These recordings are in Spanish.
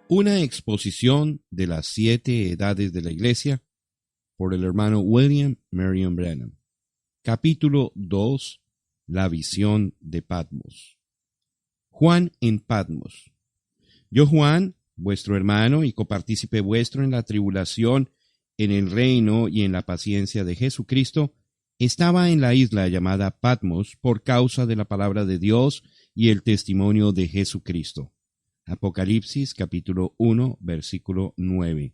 Una exposición de las 7 edades de la Iglesia por el hermano William Marion Branham. Capítulo 2. La visión de Patmos. Juan en Patmos. Yo, Juan, vuestro hermano y copartícipe vuestro en la tribulación, en el reino y en la paciencia de Jesucristo, estaba en la isla llamada Patmos por causa de la palabra de Dios y el testimonio de Jesucristo. Apocalipsis capítulo 1, versículo 9.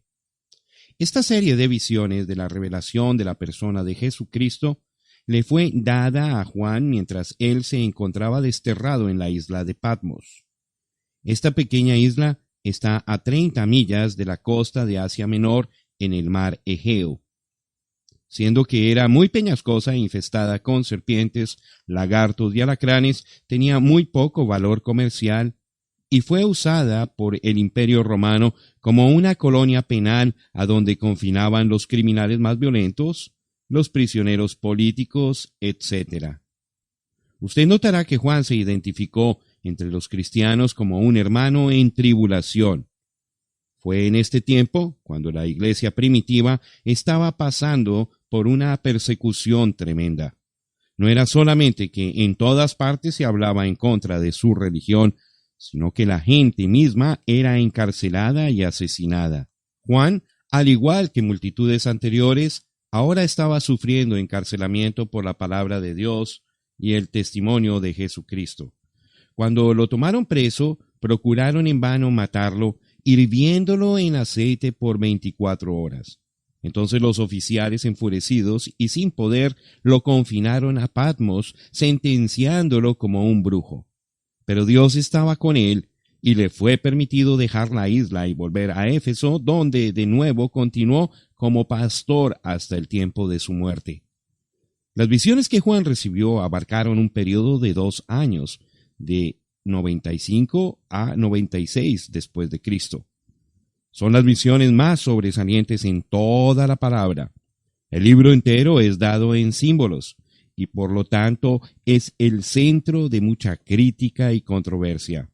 Esta serie de visiones de la revelación de la persona de Jesucristo le fue dada a Juan mientras él se encontraba desterrado en la isla de Patmos. Esta pequeña isla está a 30 millas de la costa de Asia Menor en el mar Egeo. Siendo que era muy peñascosa e infestada con serpientes, lagartos y alacranes, tenía muy poco valor comercial y fue usada por el Imperio Romano como una colonia penal a donde confinaban los criminales más violentos, los prisioneros políticos, etc. Usted notará que Juan se identificó entre los cristianos como un hermano en tribulación. Fue en este tiempo cuando la iglesia primitiva estaba pasando por una persecución tremenda. No era solamente que en todas partes se hablaba en contra de su religión, sino que la gente misma era encarcelada y asesinada. Juan, al igual que multitudes anteriores, ahora estaba sufriendo encarcelamiento por la palabra de Dios y el testimonio de Jesucristo. Cuando lo tomaron preso, procuraron en vano matarlo, hirviéndolo en aceite por 24 horas. Entonces los oficiales, enfurecidos y sin poder, lo confinaron a Patmos, sentenciándolo como un brujo. Pero Dios estaba con él, y le fue permitido dejar la isla y volver a Éfeso, donde de nuevo continuó como pastor hasta el tiempo de su muerte. Las visiones que Juan recibió abarcaron un periodo de 2 años, de 95 a 96 después de Cristo. Son las visiones más sobresalientes en toda la palabra. El libro entero es dado en símbolos, y por lo tanto es el centro de mucha crítica y controversia.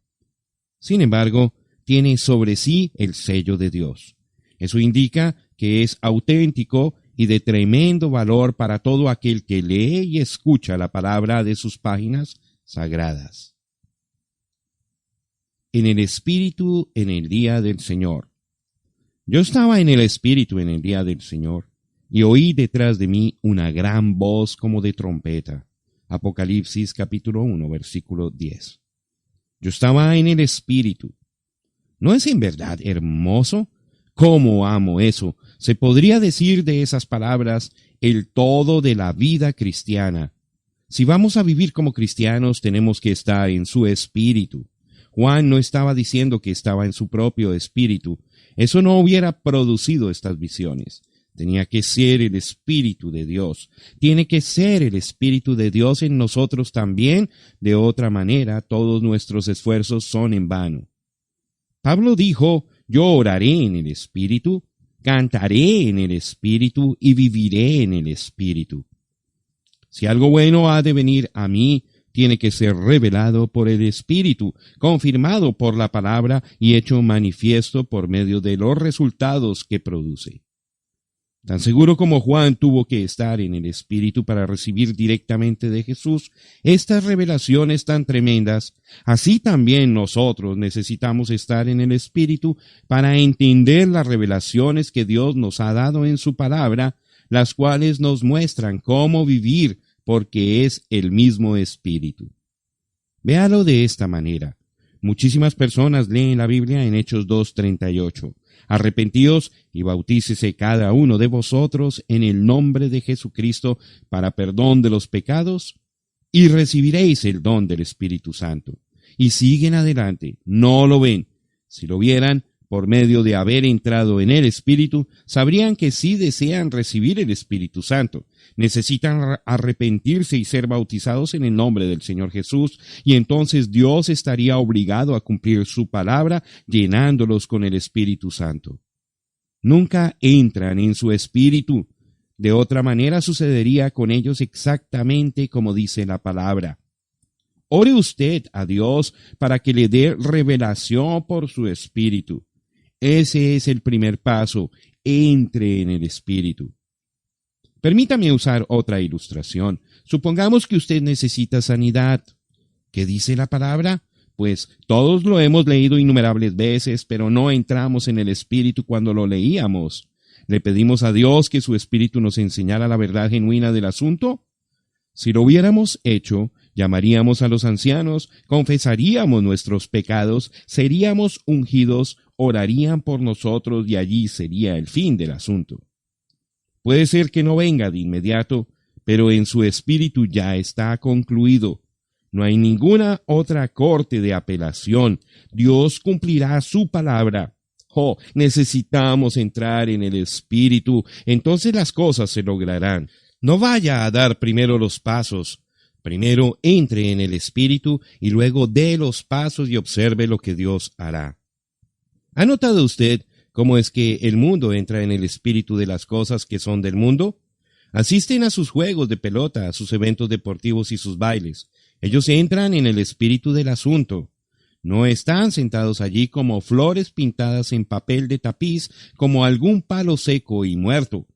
Sin embargo, tiene sobre sí el sello de Dios. Eso indica que es auténtico y de tremendo valor para todo aquel que lee y escucha la palabra de sus páginas sagradas. En el Espíritu en el día del Señor. Yo estaba en el Espíritu en el día del Señor, y oí detrás de mí una gran voz como de trompeta. Apocalipsis capítulo 1, versículo 10. Yo estaba en el Espíritu. ¿No es en verdad hermoso? ¿Cómo amo eso? Se podría decir de esas palabras el todo de la vida cristiana. Si vamos a vivir como cristianos, tenemos que estar en su Espíritu. Juan no estaba diciendo que estaba en su propio espíritu. Eso no hubiera producido estas visiones. Tenía que ser el Espíritu de Dios. Tiene que ser el Espíritu de Dios en nosotros también. De otra manera, todos nuestros esfuerzos son en vano. Pablo dijo, yo oraré en el Espíritu, cantaré en el Espíritu y viviré en el Espíritu. Si algo bueno ha de venir a mí, tiene que ser revelado por el Espíritu, confirmado por la palabra y hecho manifiesto por medio de los resultados que produce. Tan seguro como Juan tuvo que estar en el Espíritu para recibir directamente de Jesús estas revelaciones tan tremendas, así también nosotros necesitamos estar en el Espíritu para entender las revelaciones que Dios nos ha dado en su palabra, las cuales nos muestran cómo vivir, porque es el mismo Espíritu. Véalo de esta manera. Muchísimas personas leen la Biblia en Hechos 2:38. Arrepentíos y bautícese cada uno de vosotros en el nombre de Jesucristo para perdón de los pecados y recibiréis el don del Espíritu Santo. Y siguen adelante, no lo ven. Si lo vieran, por medio de haber entrado en el Espíritu, sabrían que sí desean recibir el Espíritu Santo. Necesitan arrepentirse y ser bautizados en el nombre del Señor Jesús, y entonces Dios estaría obligado a cumplir su palabra, llenándolos con el Espíritu Santo. Nunca entran en su Espíritu. De otra manera sucedería con ellos exactamente como dice la palabra. Ore usted a Dios para que le dé revelación por su Espíritu. Ese es el primer paso. Entre en el Espíritu. Permítame usar otra ilustración. Supongamos que usted necesita sanidad. ¿Qué dice la palabra? Pues todos lo hemos leído innumerables veces, pero no entramos en el Espíritu cuando lo leíamos. ¿Le pedimos a Dios que su Espíritu nos enseñara la verdad genuina del asunto? Si lo hubiéramos hecho, llamaríamos a los ancianos, confesaríamos nuestros pecados, seríamos ungidos, orarían por nosotros y allí sería el fin del asunto. Puede ser que no venga de inmediato, pero en su espíritu ya está concluido. No hay ninguna otra corte de apelación. Dios cumplirá su palabra. Necesitamos entrar en el Espíritu, entonces las cosas se lograrán. No vaya a dar primero los pasos. Primero entre en el Espíritu y luego dé los pasos y observe lo que Dios hará. ¿Ha notado usted cómo es que el mundo entra en el espíritu de las cosas que son del mundo? Asisten a sus juegos de pelota, a sus eventos deportivos y sus bailes. Ellos entran en el espíritu del asunto. No están sentados allí como flores pintadas en papel de tapiz, como algún palo seco y muerto.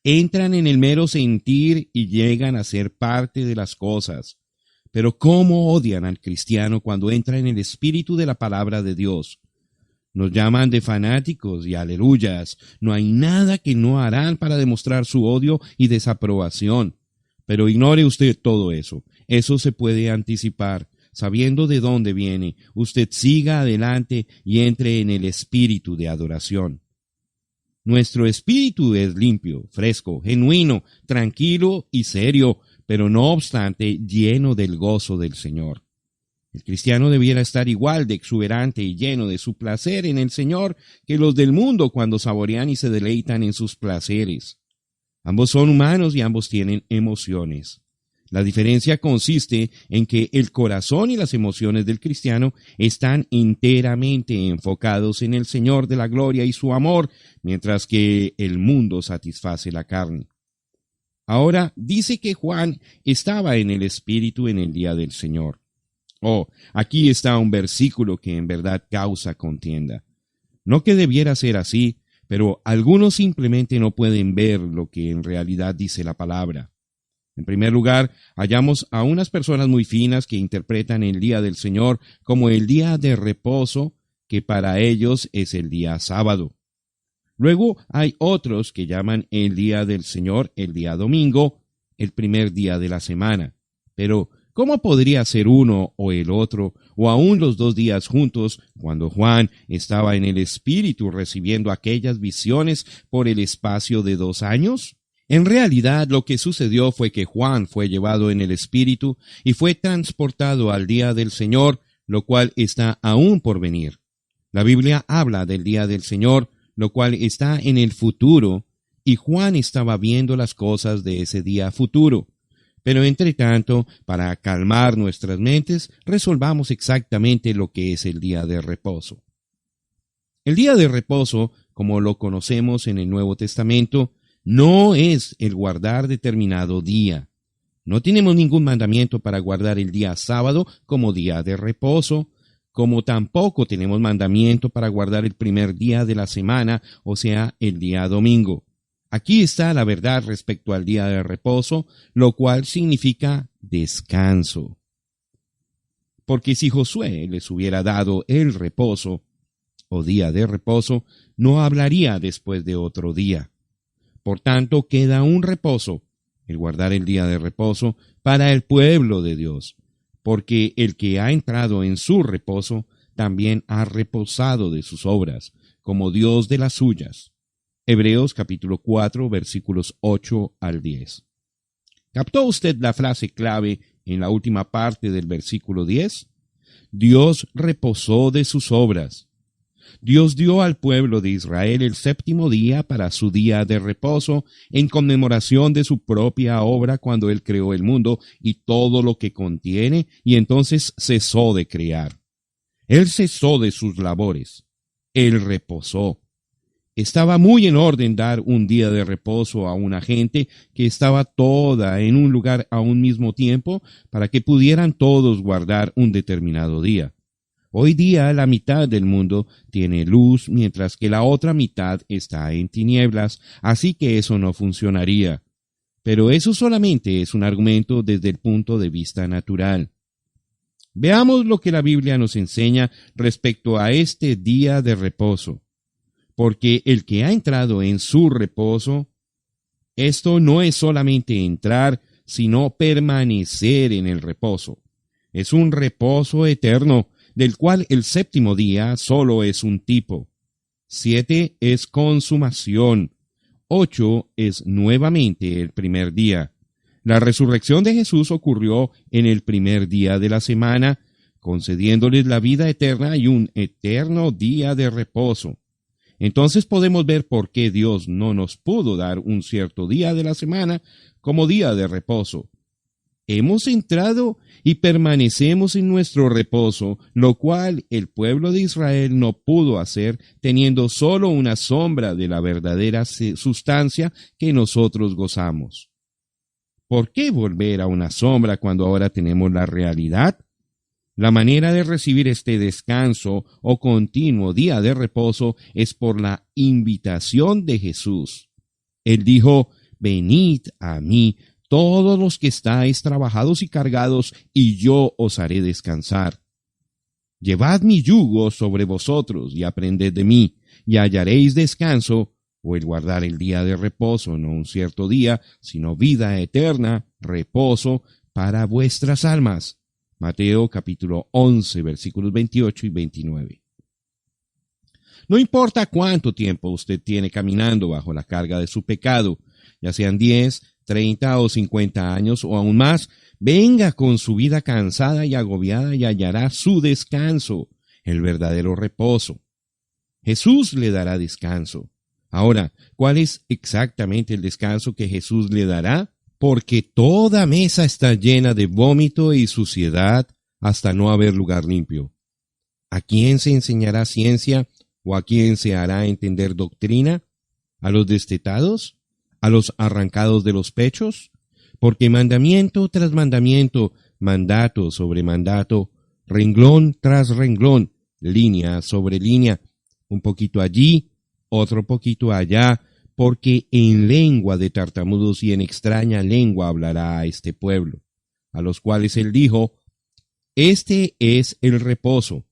Entran en el mero sentir y llegan a ser parte de las cosas. Pero ¿cómo odian al cristiano cuando entra en el espíritu de la palabra de Dios? Nos llaman de fanáticos y aleluyas. No hay nada que no harán para demostrar su odio y desaprobación. Pero ignore usted todo eso. Eso se puede anticipar. Sabiendo de dónde viene, usted siga adelante y entre en el espíritu de adoración. Nuestro espíritu es limpio, fresco, genuino, tranquilo y serio, pero no obstante lleno del gozo del Señor. El cristiano debiera estar igual de exuberante y lleno de su placer en el Señor que los del mundo cuando saborean y se deleitan en sus placeres. Ambos son humanos y ambos tienen emociones. La diferencia consiste en que el corazón y las emociones del cristiano están enteramente enfocados en el Señor de la gloria y su amor, mientras que el mundo satisface la carne. Ahora dice que Juan estaba en el Espíritu en el día del Señor. Aquí está un versículo que en verdad causa contienda. No que debiera ser así, pero algunos simplemente no pueden ver lo que en realidad dice la palabra. En primer lugar, hallamos a unas personas muy finas que interpretan el día del Señor como el día de reposo, que para ellos es el día sábado. Luego hay otros que llaman el día del Señor el día domingo, el primer día de la semana. Pero ¿cómo podría ser uno o el otro, o aún los dos días juntos, cuando Juan estaba en el Espíritu recibiendo aquellas visiones por el espacio de 2 años? En realidad, lo que sucedió fue que Juan fue llevado en el Espíritu y fue transportado al día del Señor, lo cual está aún por venir. La Biblia habla del día del Señor, lo cual está en el futuro, y Juan estaba viendo las cosas de ese día futuro. Pero entre tanto, para calmar nuestras mentes, resolvamos exactamente lo que es el día de reposo. El día de reposo, como lo conocemos en el Nuevo Testamento, no es el guardar determinado día. No tenemos ningún mandamiento para guardar el día sábado como día de reposo, como tampoco tenemos mandamiento para guardar el primer día de la semana, o sea, el día domingo. Aquí está la verdad respecto al día de reposo, lo cual significa descanso. Porque si Josué les hubiera dado el reposo, o día de reposo, no hablaría después de otro día. Por tanto, queda un reposo, el guardar el día de reposo, para el pueblo de Dios, porque el que ha entrado en su reposo también ha reposado de sus obras, como Dios de las suyas. Hebreos capítulo 4, versículos 8 al 10. ¿Captó usted la frase clave en la última parte del versículo 10? Dios reposó de sus obras. Dios dio al pueblo de Israel el 7º día para su día de reposo, en conmemoración de su propia obra cuando Él creó el mundo y todo lo que contiene, y entonces cesó de crear. Él cesó de sus labores. Él reposó. Estaba muy en orden dar un día de reposo a una gente que estaba toda en un lugar a un mismo tiempo para que pudieran todos guardar un determinado día. Hoy día la mitad del mundo tiene luz, mientras que la otra mitad está en tinieblas, así que eso no funcionaría. Pero eso solamente es un argumento desde el punto de vista natural. Veamos lo que la Biblia nos enseña respecto a este día de reposo. Porque el que ha entrado en su reposo, esto no es solamente entrar, sino permanecer en el reposo. Es un reposo eterno, del cual el séptimo día solo es un tipo. 7 es consumación. 8 es nuevamente el primer día. La resurrección de Jesús ocurrió en el primer día de la semana, concediéndoles la vida eterna y un eterno día de reposo. Entonces podemos ver por qué Dios no nos pudo dar un cierto día de la semana como día de reposo. Hemos entrado y permanecemos en nuestro reposo, lo cual el pueblo de Israel no pudo hacer, teniendo solo una sombra de la verdadera sustancia que nosotros gozamos. ¿Por qué volver a una sombra cuando ahora tenemos la realidad? La manera de recibir este descanso o continuo día de reposo es por la invitación de Jesús. Él dijo: «Venid a mí, todos los que estáis trabajados y cargados, y yo os haré descansar. Llevad mi yugo sobre vosotros y aprended de mí, y hallaréis descanso», o el guardar el día de reposo, no un cierto día, sino vida eterna, reposo para vuestras almas. Mateo capítulo 11, versículos 28 y 29. No importa cuánto tiempo usted tiene caminando bajo la carga de su pecado, ya sean 10, 30 o 50 años o aún más, venga con su vida cansada y agobiada y hallará su descanso, el verdadero reposo. Jesús le dará descanso. Ahora, ¿cuál es exactamente el descanso que Jesús le dará? Porque toda mesa está llena de vómito y suciedad hasta no haber lugar limpio. ¿A quién se enseñará ciencia o a quién se hará entender doctrina? ¿A los destetados? ¿A los arrancados de los pechos? Porque mandamiento tras mandamiento, mandato sobre mandato, renglón tras renglón, línea sobre línea, un poquito allí, otro poquito allá, porque en lengua de tartamudos y en extraña lengua hablará a este pueblo, a los cuales él dijo: «Este es el reposo,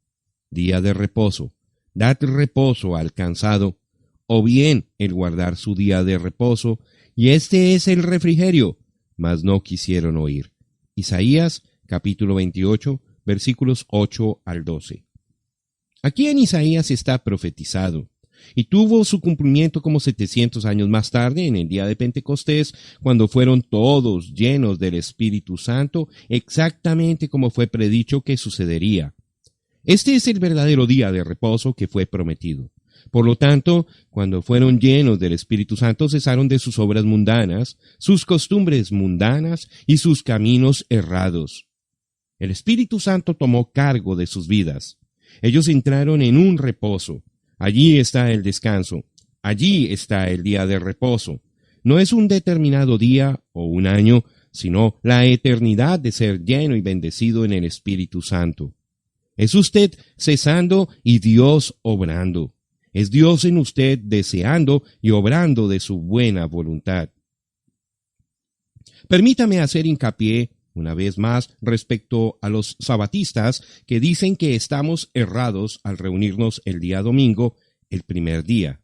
día de reposo, dad reposo al cansado, o bien el guardar su día de reposo, y este es el refrigerio», mas no quisieron oír. Isaías capítulo 28, versículos 8 al 12. Aquí en Isaías está profetizado, y tuvo su cumplimiento como 700 años más tarde, en el día de Pentecostés, cuando fueron todos llenos del Espíritu Santo, exactamente como fue predicho que sucedería. Este es el verdadero día de reposo que fue prometido. Por lo tanto, cuando fueron llenos del Espíritu Santo, cesaron de sus obras mundanas, sus costumbres mundanas y sus caminos errados. El Espíritu Santo tomó cargo de sus vidas. Ellos entraron en un reposo. Allí está el descanso. Allí está el día de reposo. No es un determinado día o un año, sino la eternidad de ser lleno y bendecido en el Espíritu Santo. Es usted cesando y Dios obrando. Es Dios en usted deseando y obrando de su buena voluntad. Permítame hacer hincapié una vez más respecto a los sabatistas que dicen que estamos errados al reunirnos el día domingo, el primer día.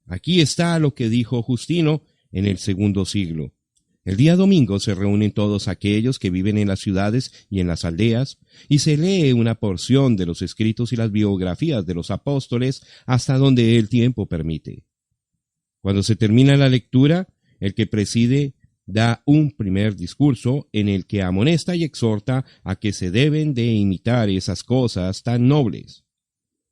Aquí está lo que dijo Justino en el segundo siglo. El día domingo se reúnen todos aquellos que viven en las ciudades y en las aldeas, y se lee una porción de los escritos y las biografías de los apóstoles hasta donde el tiempo permite. Cuando se termina la lectura, el que preside da un primer discurso en el que amonesta y exhorta a que se deben de imitar esas cosas tan nobles.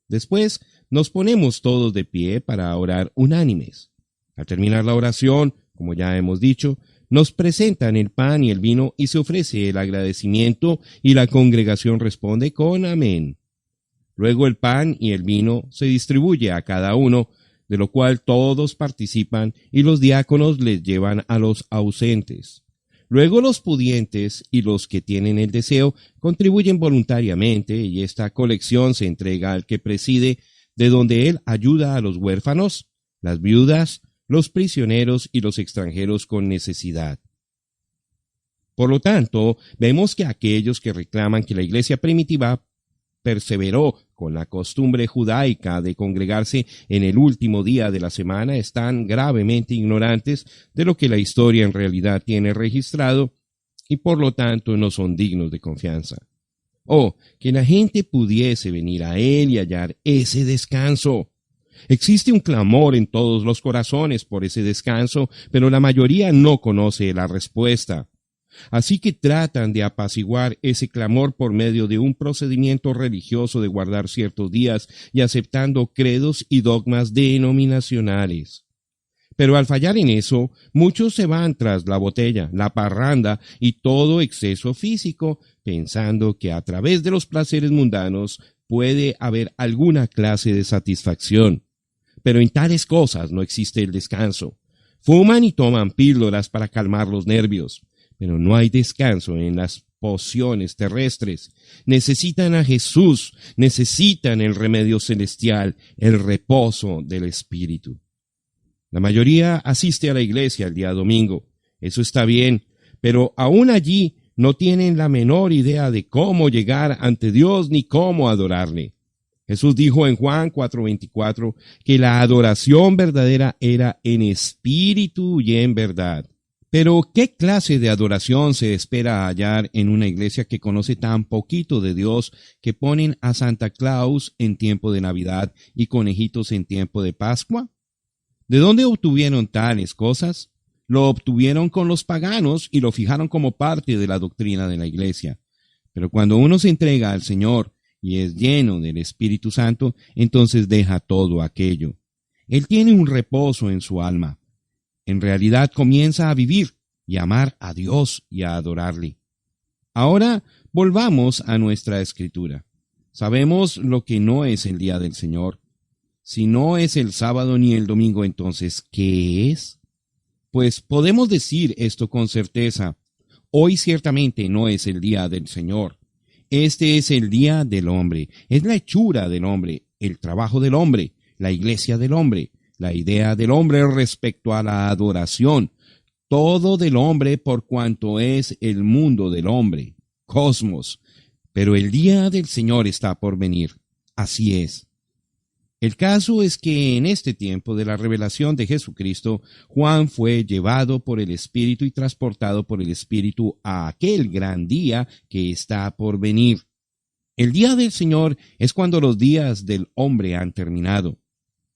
Después nos ponemos todos de pie para orar unánimes. Al terminar la oración, como ya hemos dicho, nos presentan el pan y el vino y se ofrece el agradecimiento y la congregación responde con amén. Luego el pan y el vino se distribuye a cada uno, de lo cual todos participan y los diáconos les llevan a los ausentes. Luego los pudientes y los que tienen el deseo contribuyen voluntariamente y esta colección se entrega al que preside, de donde él ayuda a los huérfanos, las viudas, los prisioneros y los extranjeros con necesidad. Por lo tanto, vemos que aquellos que reclaman que la iglesia primitiva perseveró con la costumbre judaica de congregarse en el último día de la semana están gravemente ignorantes de lo que la historia en realidad tiene registrado y por lo tanto no son dignos de confianza. Oh, que la gente pudiese venir a él y hallar ese descanso. Existe un clamor en todos los corazones por ese descanso, pero la mayoría no conoce la respuesta. Así que tratan de apaciguar ese clamor por medio de un procedimiento religioso de guardar ciertos días y aceptando credos y dogmas denominacionales. Pero al fallar en eso, muchos se van tras la botella, la parranda y todo exceso físico, pensando que a través de los placeres mundanos puede haber alguna clase de satisfacción. Pero en tales cosas no existe el descanso. Fuman y toman píldoras para calmar los nervios. Pero no hay descanso en las pociones terrestres. Necesitan a Jesús, necesitan el remedio celestial, el reposo del Espíritu. La mayoría asiste a la iglesia el día domingo. Eso está bien, pero aún allí no tienen la menor idea de cómo llegar ante Dios ni cómo adorarle. Jesús dijo en Juan 4:24 que la adoración verdadera era en espíritu y en verdad. Pero, ¿qué clase de adoración se espera hallar en una iglesia que conoce tan poquito de Dios que ponen a Santa Claus en tiempo de Navidad y conejitos en tiempo de Pascua? ¿De dónde obtuvieron tales cosas? Lo obtuvieron con los paganos y lo fijaron como parte de la doctrina de la iglesia. Pero cuando uno se entrega al Señor y es lleno del Espíritu Santo, entonces deja todo aquello. Él tiene un reposo en su alma. En realidad comienza a vivir y a amar a Dios y a adorarle. Ahora volvamos a nuestra escritura. Sabemos lo que no es el día del Señor. Si no es el sábado ni el domingo, entonces, ¿qué es? Pues podemos decir esto con certeza. Hoy ciertamente no es el día del Señor. Este es el día del hombre. Es la hechura del hombre, el trabajo del hombre, la iglesia del hombre. La idea del hombre respecto a la adoración, todo del hombre por cuanto es el mundo del hombre, cosmos. Pero el día del Señor está por venir. Así es. El caso es que en este tiempo de la revelación de Jesucristo, Juan fue llevado por el Espíritu y transportado por el Espíritu a aquel gran día que está por venir. El día del Señor es cuando los días del hombre han terminado.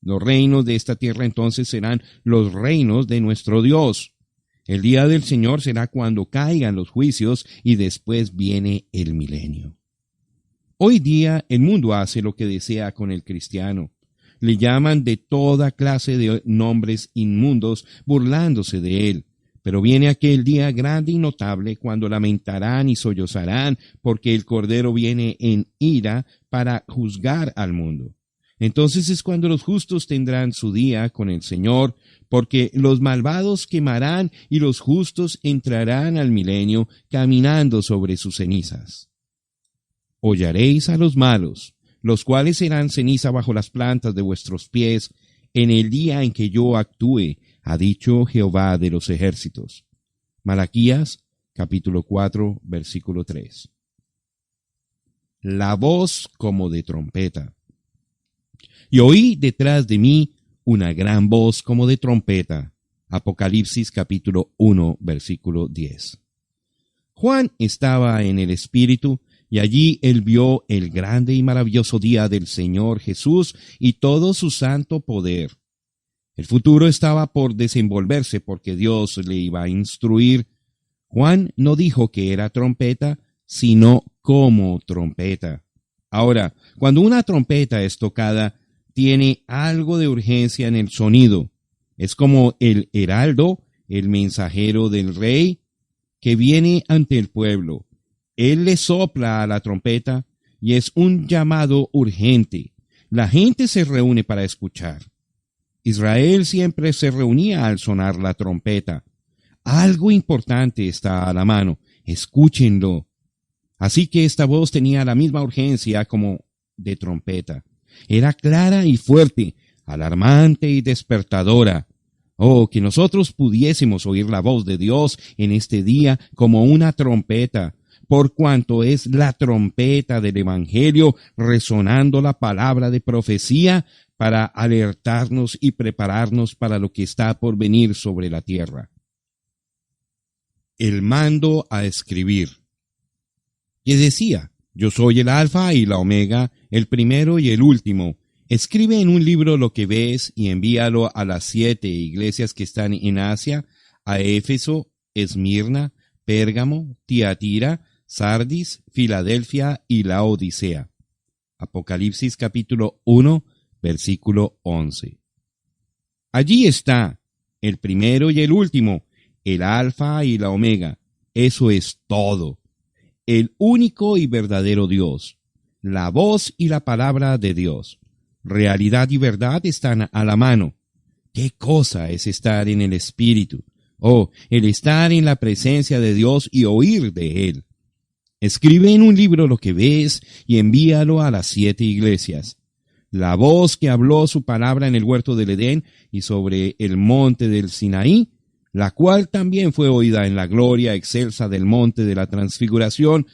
Los reinos de esta tierra entonces serán los reinos de nuestro Dios. El día del Señor será cuando caigan los juicios y después viene el milenio. Hoy día el mundo hace lo que desea con el cristiano. Le llaman de toda clase de nombres inmundos burlándose de él. Pero viene aquel día grande y notable cuando lamentarán y sollozarán porque el Cordero viene en ira para juzgar al mundo. Entonces es cuando los justos tendrán su día con el Señor, porque los malvados quemarán y los justos entrarán al milenio caminando sobre sus cenizas. Hollaréis a los malos, los cuales serán ceniza bajo las plantas de vuestros pies, en el día en que yo actúe, ha dicho Jehová de los ejércitos. Malaquías, capítulo 4, versículo 3. La voz como de trompeta. Y oí detrás de mí una gran voz como de trompeta. Apocalipsis capítulo 1, versículo 10. Juan estaba en el Espíritu, y allí él vio el grande y maravilloso día del Señor Jesús y todo su santo poder. El futuro estaba por desenvolverse porque Dios le iba a instruir. Juan no dijo que era trompeta, sino como trompeta. Ahora, cuando una trompeta es tocada, tiene algo de urgencia en el sonido. Es como el heraldo, el mensajero del rey, que viene ante el pueblo. Él le sopla a la trompeta y es un llamado urgente. La gente se reúne para escuchar. Israel siempre se reunía al sonar la trompeta. Algo importante está a la mano. Escúchenlo. Así que esta voz tenía la misma urgencia como de trompeta. Era clara y fuerte, alarmante y despertadora. Oh, que nosotros pudiésemos oír la voz de Dios en este día como una trompeta, por cuanto es la trompeta del Evangelio resonando la palabra de profecía para alertarnos y prepararnos para lo que está por venir sobre la tierra. El mando a escribir. Que decía: yo soy el Alfa y la Omega, el primero y el último. Escribe en un libro lo que ves y envíalo a las 7 iglesias que están en Asia, a Éfeso, Esmirna, Pérgamo, Tiatira, Sardis, Filadelfia y Laodicea. Apocalipsis capítulo 1, versículo 11. Allí está el primero y el último, el Alfa y la Omega. Eso es todo. El único y verdadero Dios, la voz y la palabra de Dios. Realidad y verdad están a la mano. ¿Qué cosa es estar en el Espíritu? Oh, el estar en la presencia de Dios y oír de Él. Escribe en un libro lo que ves y envíalo a las 7 iglesias. La voz que habló su palabra en el huerto del Edén y sobre el monte del Sinaí, la cual también fue oída en la gloria excelsa del monte de la transfiguración,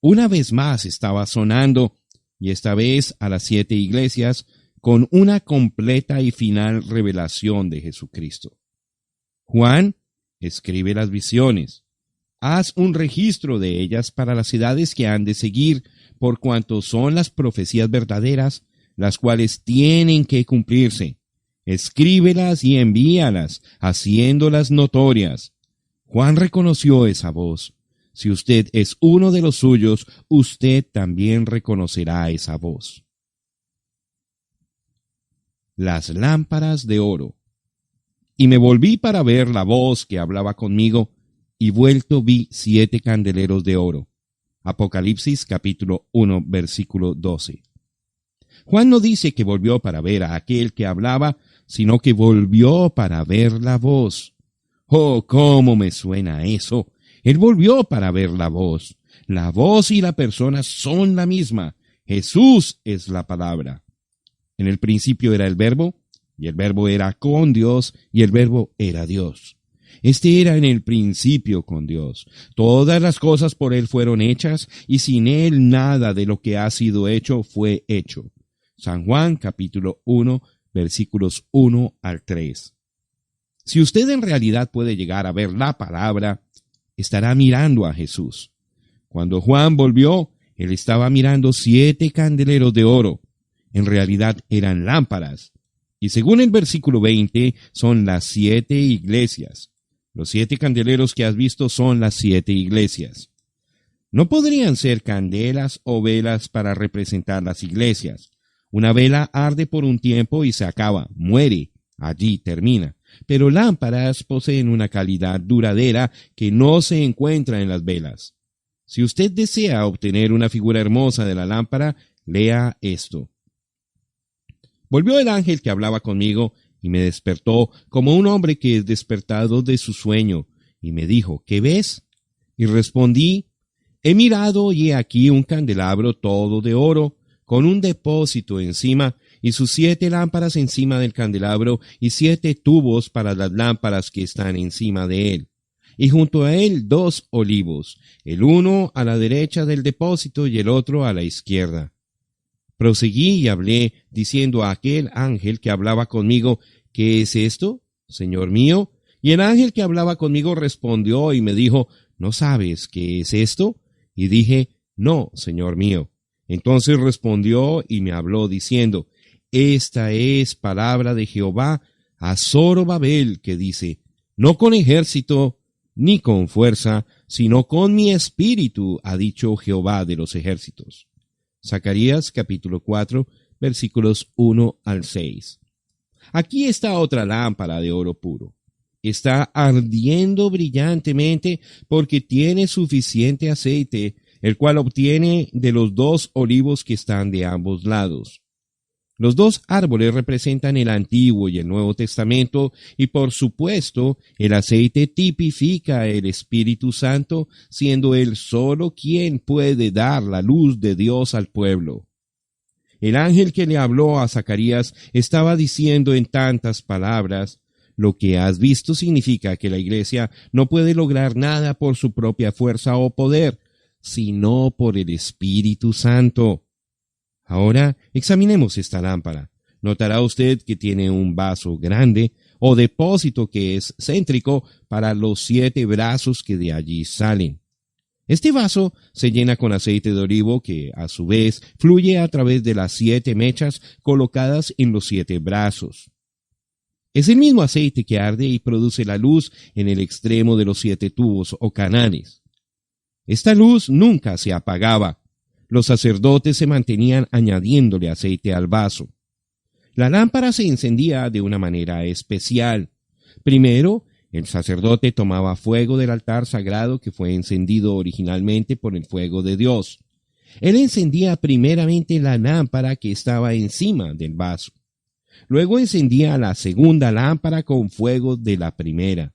una vez más estaba sonando, y esta vez a las 7 iglesias, con una completa y final revelación de Jesucristo. Juan escribe las visiones. Haz un registro de ellas para las edades que han de seguir, por cuanto son las profecías verdaderas, las cuales tienen que cumplirse. Escríbelas y envíalas, haciéndolas notorias. Juan reconoció esa voz. Si usted es uno de los suyos, usted también reconocerá esa voz. Las lámparas de oro. Y me volví para ver la voz que hablaba conmigo, y vuelto vi 7 candeleros de oro. Apocalipsis capítulo 1, versículo 12. Juan no dice que volvió para ver a aquel que hablaba, sino que volvió para ver la voz. Oh, cómo me suena eso. Él volvió para ver la voz. La voz y la persona son la misma. Jesús es la palabra. En el principio era el Verbo, y el Verbo era con Dios, y el Verbo era Dios. Este era en el principio con Dios. Todas las cosas por Él fueron hechas, y sin Él nada de lo que ha sido hecho fue hecho. San Juan capítulo 1, versículos 1 al 3. Si usted en realidad puede llegar a ver la palabra, estará mirando a Jesús. Cuando Juan volvió, él estaba mirando 7 candeleros de oro. En realidad eran lámparas. Y según el versículo 20, son las 7 iglesias. Los 7 candeleros que has visto son las 7 iglesias. No podrían ser candelas o velas para representar las iglesias. Una vela arde por un tiempo y se acaba, muere, allí termina. Pero lámparas poseen una calidad duradera que no se encuentra en las velas. Si usted desea obtener una figura hermosa de la lámpara, lea esto. Volvió el ángel que hablaba conmigo y me despertó como un hombre que es despertado de su sueño, y me dijo, ¿qué ves? Y respondí, he mirado y he aquí un candelabro todo de oro, con un depósito encima, y sus 7 lámparas encima del candelabro, y 7 tubos para las lámparas que están encima de él. Y junto a él 2 olivos, el uno a la derecha del depósito y el otro a la izquierda. Proseguí y hablé, diciendo a aquel ángel que hablaba conmigo, ¿qué es esto, Señor mío? Y el ángel que hablaba conmigo respondió y me dijo, ¿no sabes qué es esto? Y dije, no, Señor mío. Entonces respondió y me habló diciendo, esta es palabra de Jehová a Zorobabel, que dice, no con ejército ni con fuerza, sino con mi espíritu, ha dicho Jehová de los ejércitos. Zacarías capítulo 4, versículos 1 al 6. Aquí está otra lámpara de oro puro. Está ardiendo brillantemente porque tiene suficiente aceite, el cual obtiene de los 2 olivos que están de ambos lados. Los dos árboles representan el Antiguo y el Nuevo Testamento y por supuesto el aceite tipifica el Espíritu Santo, siendo Él solo quien puede dar la luz de Dios al pueblo. El ángel que le habló a Zacarías estaba diciendo en tantas palabras: lo que has visto significa que la iglesia no puede lograr nada por su propia fuerza o poder, sino por el Espíritu Santo. Ahora examinemos esta lámpara. Notará usted que tiene un vaso grande o depósito que es céntrico para los 7 brazos que de allí salen. Este vaso se llena con aceite de olivo que, a su vez, fluye a través de las 7 mechas colocadas en los 7 brazos. Es el mismo aceite que arde y produce la luz en el extremo de los 7 tubos o canales. Esta luz nunca se apagaba. Los sacerdotes se mantenían añadiéndole aceite al vaso. La lámpara se encendía de una manera especial. Primero, el sacerdote tomaba fuego del altar sagrado que fue encendido originalmente por el fuego de Dios. Él encendía primeramente la lámpara que estaba encima del vaso. Luego encendía la segunda lámpara con fuego de la primera.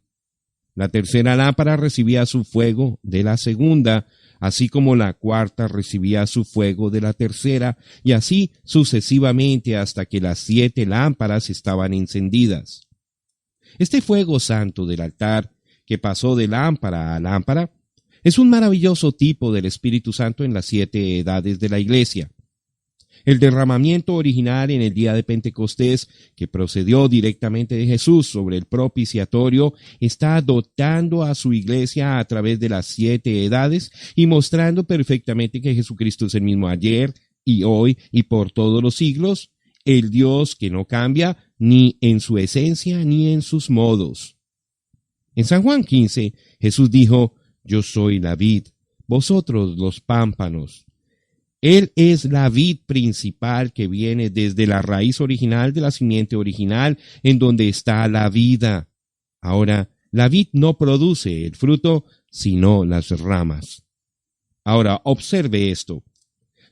La tercera lámpara recibía su fuego de la segunda, así como la cuarta recibía su fuego de la tercera, y así sucesivamente hasta que las 7 lámparas estaban encendidas. Este fuego santo del altar, que pasó de lámpara a lámpara, es un maravilloso tipo del Espíritu Santo en las 7 edades de la Iglesia. El derramamiento original en el día de Pentecostés, que procedió directamente de Jesús sobre el propiciatorio, está dotando a su iglesia a través de las 7 edades y mostrando perfectamente que Jesucristo es el mismo ayer y hoy y por todos los siglos, el Dios que no cambia ni en su esencia ni en sus modos. En San Juan 15, Jesús dijo: yo soy la vid, vosotros los pámpanos. Él es la vid principal que viene desde la raíz original de la simiente original, en donde está la vida. Ahora, la vid no produce el fruto, sino las ramas. Ahora, observe esto.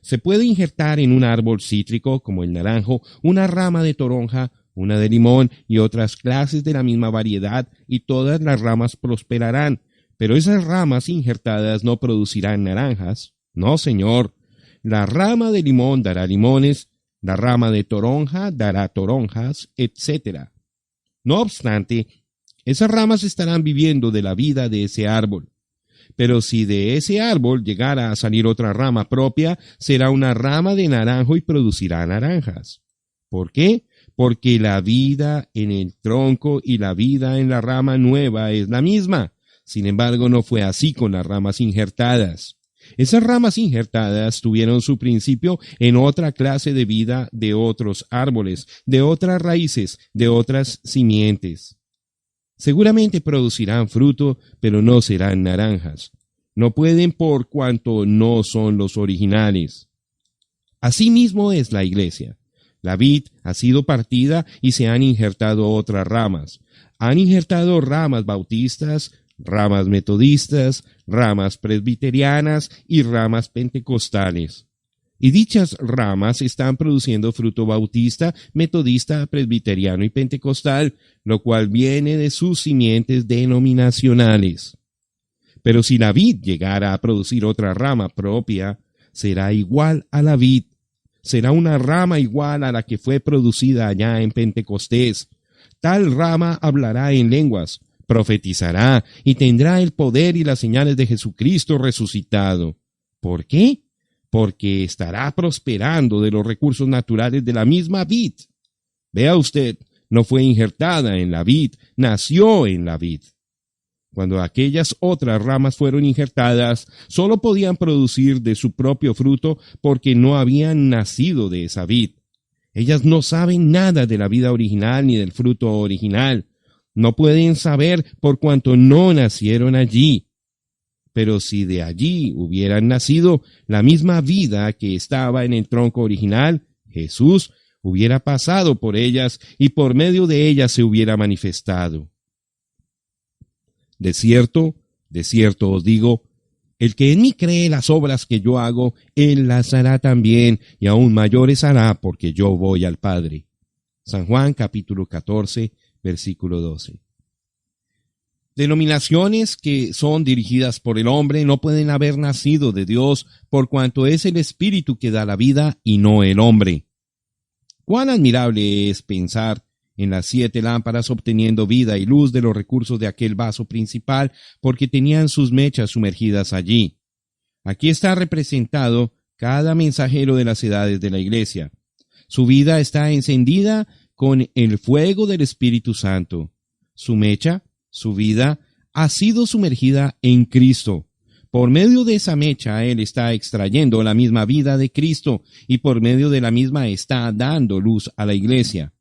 Se puede injertar en un árbol cítrico, como el naranjo, una rama de toronja, una de limón y otras clases de la misma variedad, y todas las ramas prosperarán. Pero esas ramas injertadas no producirán naranjas. No, señor. La rama de limón dará limones, la rama de toronja dará toronjas, etc. No obstante, esas ramas estarán viviendo de la vida de ese árbol. Pero si de ese árbol llegara a salir otra rama propia, será una rama de naranjo y producirá naranjas. ¿Por qué? Porque la vida en el tronco y la vida en la rama nueva es la misma. Sin embargo, no fue así con las ramas injertadas. Esas ramas injertadas tuvieron su principio en otra clase de vida de otros árboles, de otras raíces, de otras simientes. Seguramente producirán fruto, pero no serán naranjas. No pueden por cuanto no son los originales. Asimismo es la iglesia. La vid ha sido partida y se han injertado otras ramas. Han injertado ramas bautistas, ramas metodistas, ramas presbiterianas y ramas pentecostales. Y dichas ramas están produciendo fruto bautista, metodista, presbiteriano y pentecostal, lo cual viene de sus simientes denominacionales. Pero si la vid llegara a producir otra rama propia, será igual a la vid. Será una rama igual a la que fue producida allá en Pentecostés. Tal rama hablará en lenguas, profetizará y tendrá el poder y las señales de Jesucristo resucitado. ¿Por qué? Porque estará prosperando de los recursos naturales de la misma vid. Vea usted, no fue injertada en la vid, nació en la vid. Cuando aquellas otras ramas fueron injertadas, solo podían producir de su propio fruto porque no habían nacido de esa vid. Ellas no saben nada de la vida original ni del fruto original. No pueden saber por cuanto no nacieron allí. Pero si de allí hubieran nacido la misma vida que estaba en el tronco original, Jesús hubiera pasado por ellas y por medio de ellas se hubiera manifestado. De cierto os digo, El que en mí cree las obras que yo hago, él las hará también, y aún mayores hará, porque yo voy al Padre. San Juan capítulo 14, versículo 12. Denominaciones que son dirigidas por el hombre no pueden haber nacido de Dios, por cuanto es el Espíritu que da la vida y no el hombre. Cuán admirable es pensar en las 7 lámparas obteniendo vida y luz de los recursos de aquel vaso principal, porque tenían sus mechas sumergidas allí. Aquí está representado cada mensajero de las edades de la Iglesia. Su vida está encendida con el fuego del Espíritu Santo. Su mecha, su vida, ha sido sumergida en Cristo. Por medio de esa mecha, Él está extrayendo la misma vida de Cristo y por medio de la misma está dando luz a la Iglesia.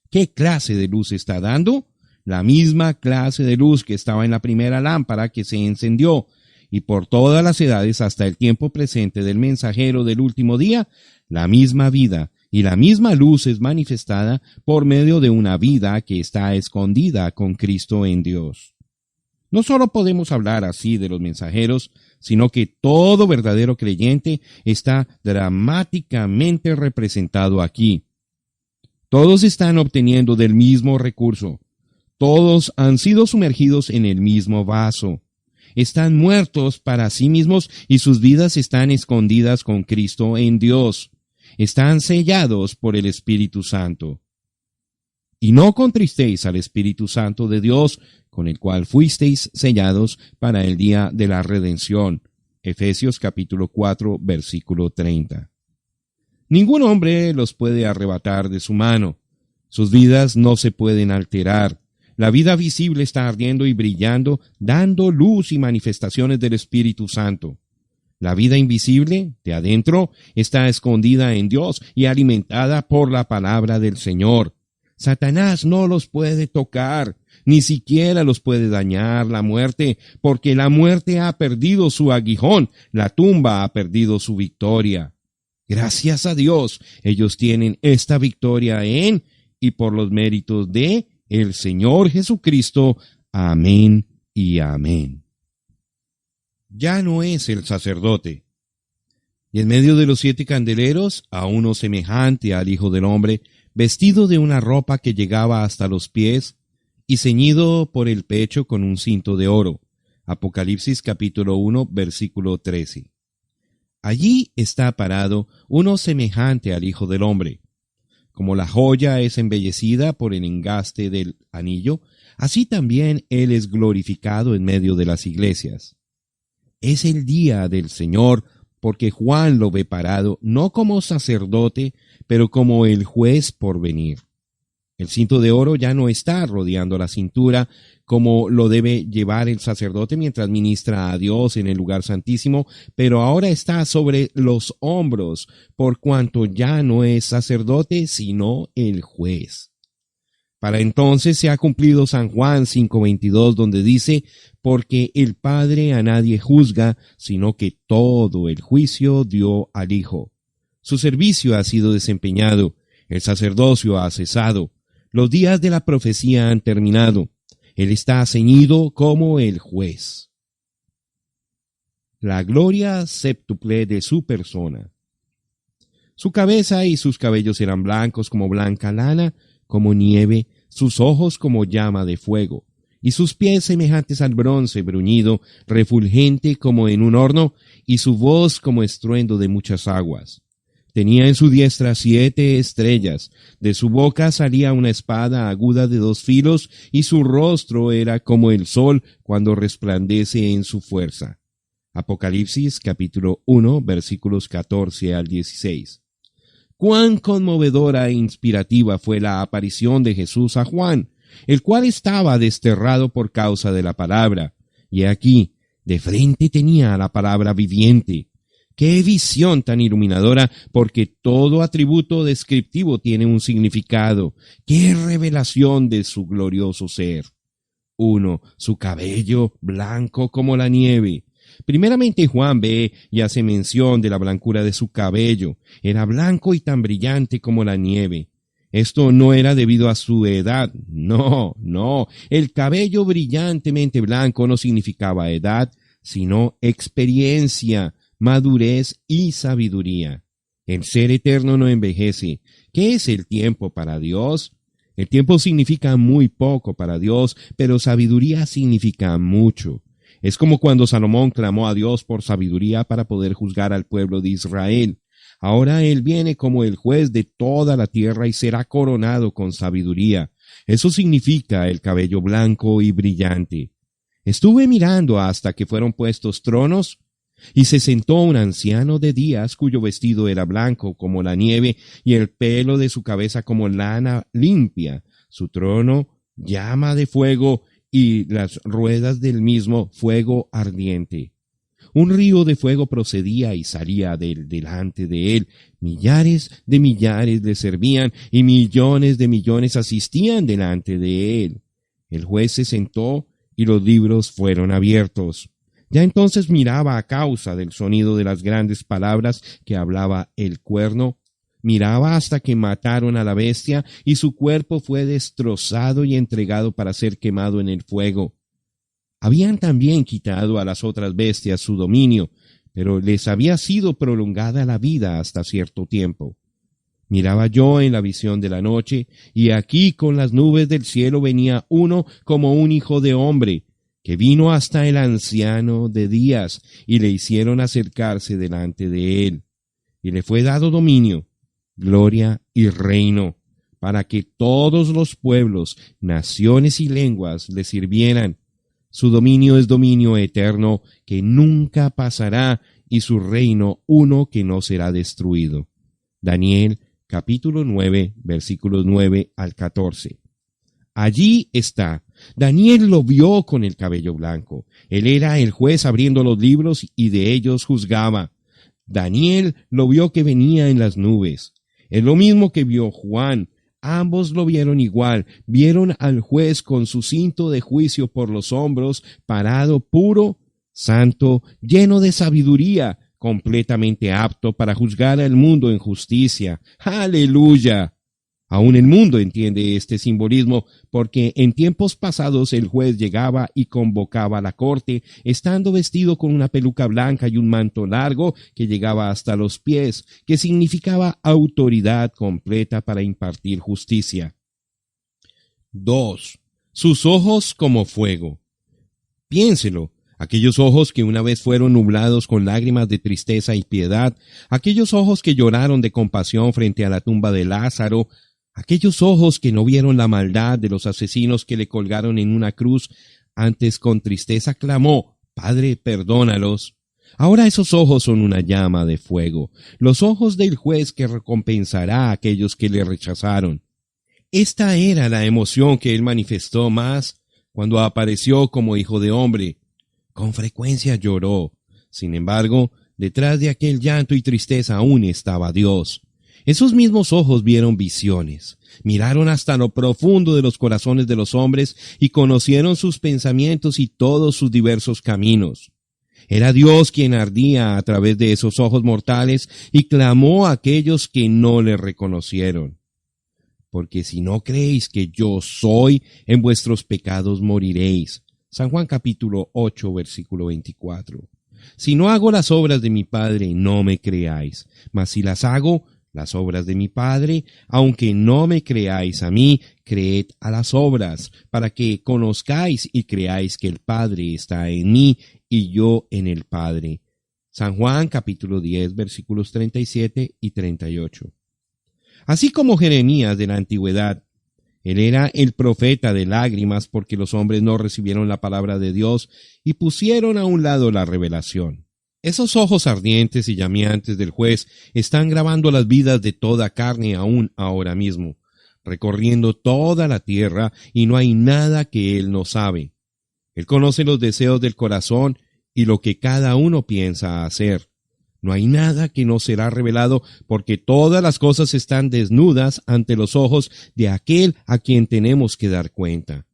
¿Qué clase de luz está dando? La misma clase de luz que estaba en la primera lámpara que se encendió, y por todas las edades hasta el tiempo presente del mensajero del último día, la misma vida y la misma luz es manifestada por medio de una vida que está escondida con Cristo en Dios. No solo podemos hablar así de los mensajeros, sino que todo verdadero creyente está dramáticamente representado aquí. Todos están obteniendo del mismo recurso. Todos han sido sumergidos en el mismo vaso. Están muertos para sí mismos y sus vidas están escondidas con Cristo en Dios. Están sellados por el Espíritu Santo. Y no contristéis al Espíritu Santo de Dios, con el cual fuisteis sellados para el día de la redención. Efesios capítulo 4, versículo 30. Ningún hombre los puede arrebatar de su mano. Sus vidas no se pueden alterar. La vida visible está ardiendo y brillando, dando luz y manifestaciones del Espíritu Santo. La vida invisible, de adentro, está escondida en Dios y alimentada por la palabra del Señor. Satanás no los puede tocar, ni siquiera los puede dañar la muerte, porque la muerte ha perdido su aguijón, la tumba ha perdido su victoria. Gracias a Dios, ellos tienen esta victoria en y por los méritos de el Señor Jesucristo. Amén y amén. Ya no es el sacerdote. Y en medio de los 7 candeleros, a uno semejante al Hijo del Hombre, vestido de una ropa que llegaba hasta los pies, y ceñido por el pecho con un cinto de oro. Apocalipsis capítulo 1, versículo 13. Allí está parado uno semejante al Hijo del Hombre. Como la joya es embellecida por el engaste del anillo, así también Él es glorificado en medio de las iglesias. Es el día del Señor, porque Juan lo ve parado, no como sacerdote, pero como el juez por venir. El cinto de oro ya no está rodeando la cintura, como lo debe llevar el sacerdote mientras ministra a Dios en el lugar santísimo, pero ahora está sobre los hombros, por cuanto ya no es sacerdote, sino el juez. Para entonces se ha cumplido San Juan 5:22, donde dice, porque el Padre a nadie juzga, sino que todo el juicio dio al Hijo. Su servicio ha sido desempeñado, el sacerdocio ha cesado, los días de la profecía han terminado. Él está ceñido como el juez. La gloria séptuple de su persona. Su cabeza y sus cabellos eran blancos como blanca lana, como nieve, sus ojos como llama de fuego, y sus pies semejantes al bronce bruñido, refulgente como en un horno, y su voz como estruendo de muchas aguas. Tenía en su diestra 7 estrellas, de su boca salía una espada aguda de 2 filos, y su rostro era como el sol cuando resplandece en su fuerza. Apocalipsis capítulo 1, versículos 14 al 16. Cuán conmovedora e inspirativa fue la aparición de Jesús a Juan, el cual estaba desterrado por causa de la palabra, y aquí, de frente tenía la palabra viviente. ¡Qué visión tan iluminadora! Porque todo atributo descriptivo tiene un significado. ¡Qué revelación de su glorioso ser! 1. Su cabello blanco como la nieve. Primeramente Juan ve y hace mención de la blancura de su cabello. Era blanco y tan brillante como la nieve. Esto no era debido a su edad. No. El cabello brillantemente blanco no significaba edad, sino experiencia, madurez y sabiduría. El ser eterno no envejece. ¿Qué es el tiempo para Dios? El tiempo significa muy poco para Dios, pero sabiduría significa mucho. Es como cuando Salomón clamó a Dios por sabiduría para poder juzgar al pueblo de Israel. Ahora él viene como el juez de toda la tierra y será coronado con sabiduría. Eso significa el cabello blanco y brillante. Estuve mirando hasta que fueron puestos tronos, y se sentó un anciano de días cuyo vestido era blanco como la nieve y el pelo de su cabeza como lana limpia. Su trono llama de fuego y las ruedas del mismo fuego ardiente. Un río de fuego procedía y salía delante de él. Millares de millares le servían y millones de millones asistían delante de él. El juez se sentó y los libros fueron abiertos. Ya entonces miraba a causa del sonido de las grandes palabras que hablaba el cuerno. Miraba hasta que mataron a la bestia y su cuerpo fue destrozado y entregado para ser quemado en el fuego. Habían también quitado a las otras bestias su dominio, pero les había sido prolongada la vida hasta cierto tiempo. Miraba yo en la visión de la noche, y aquí con las nubes del cielo venía uno como un hijo de hombre, que vino hasta el anciano de días, y le hicieron acercarse delante de él. Y le fue dado dominio, gloria y reino, para que todos los pueblos, naciones y lenguas le sirvieran. Su dominio es dominio eterno, que nunca pasará, y su reino uno que no será destruido. Daniel, capítulo 9, versículos 9 al 14. Allí está. Daniel lo vio con el cabello blanco. Él era el juez abriendo los libros y de ellos juzgaba. Daniel lo vio que venía en las nubes. Es lo mismo que vio Juan. Ambos lo vieron igual. Vieron al juez con su cinto de juicio por los hombros, parado puro, santo, lleno de sabiduría, completamente apto para juzgar al mundo en justicia. ¡Aleluya! Aún el mundo entiende este simbolismo, porque en tiempos pasados el juez llegaba y convocaba a la corte, estando vestido con una peluca blanca y un manto largo que llegaba hasta los pies, que significaba autoridad completa para impartir justicia. 2. Sus ojos como fuego. Piénselo. Aquellos ojos que una vez fueron nublados con lágrimas de tristeza y piedad, aquellos ojos que lloraron de compasión frente a la tumba de Lázaro, aquellos ojos que no vieron la maldad de los asesinos que le colgaron en una cruz, antes con tristeza clamó, Padre, perdónalos. Ahora esos ojos son una llama de fuego, los ojos del juez que recompensará a aquellos que le rechazaron. Esta era la emoción que él manifestó más cuando apareció como hijo de hombre. Con frecuencia lloró. Sin embargo, detrás de aquel llanto y tristeza aún estaba Dios. Esos mismos ojos vieron visiones, miraron hasta lo profundo de los corazones de los hombres y conocieron sus pensamientos y todos sus diversos caminos. Era Dios quien ardía a través de esos ojos mortales y clamó a aquellos que no le reconocieron. Porque si no creéis que yo soy, en vuestros pecados moriréis. San Juan capítulo 8, versículo 24. Si no hago las obras de mi Padre, no me creáis, mas si las hago, las obras de mi Padre, aunque no me creáis a mí, creed a las obras, para que conozcáis y creáis que el Padre está en mí y yo en el Padre. San Juan capítulo 10, versículos 37 y 38. Así como Jeremías de la antigüedad, él era el profeta de lágrimas porque los hombres no recibieron la palabra de Dios y pusieron a un lado la revelación. Esos ojos ardientes y llameantes del juez están grabando las vidas de toda carne aún ahora mismo, recorriendo toda la tierra y no hay nada que él no sabe. Él conoce los deseos del corazón y lo que cada uno piensa hacer. No hay nada que no será revelado porque todas las cosas están desnudas ante los ojos de aquel a quien tenemos que dar cuenta.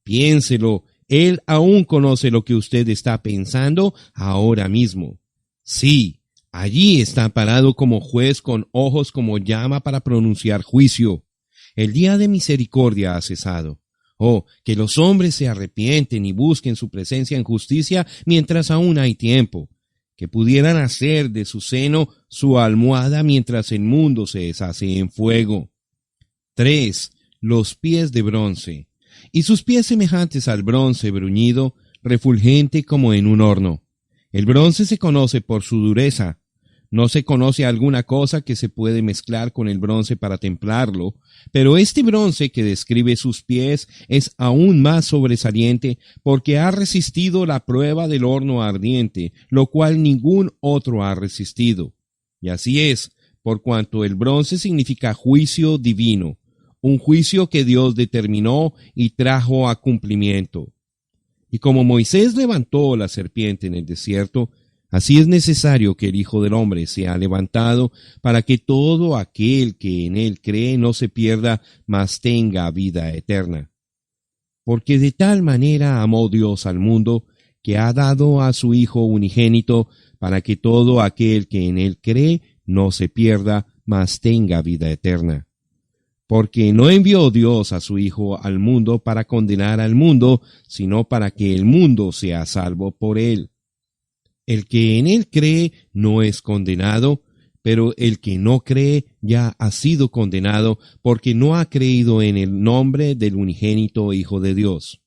Piénselo, él aún conoce lo que usted está pensando ahora mismo. Sí, allí está parado como juez con ojos como llama para pronunciar juicio. El día de misericordia ha cesado. Oh, que los hombres se arrepienten y busquen su presencia en justicia mientras aún hay tiempo, que pudieran hacer de su seno su almohada mientras el mundo se deshace en fuego. 3. Los pies de bronce, y sus pies semejantes al bronce bruñido, refulgente como en un horno. El bronce se conoce por su dureza. No se conoce alguna cosa que se puede mezclar con el bronce para templarlo, pero este bronce que describe sus pies es aún más sobresaliente porque ha resistido la prueba del horno ardiente, lo cual ningún otro ha resistido. Y así es, por cuanto el bronce significa juicio divino, un juicio que Dios determinó y trajo a cumplimiento. Y como Moisés levantó la serpiente en el desierto, así es necesario que el Hijo del Hombre sea levantado para que todo aquel que en él cree no se pierda, mas tenga vida eterna. Porque de tal manera amó Dios al mundo, que ha dado a su Hijo unigénito, para que todo aquel que en él cree no se pierda, mas tenga vida eterna. Porque no envió Dios a su Hijo al mundo para condenar al mundo, sino para que el mundo sea salvo por él. El que en él cree no es condenado, pero el que no cree ya ha sido condenado porque no ha creído en el nombre del unigénito Hijo de Dios.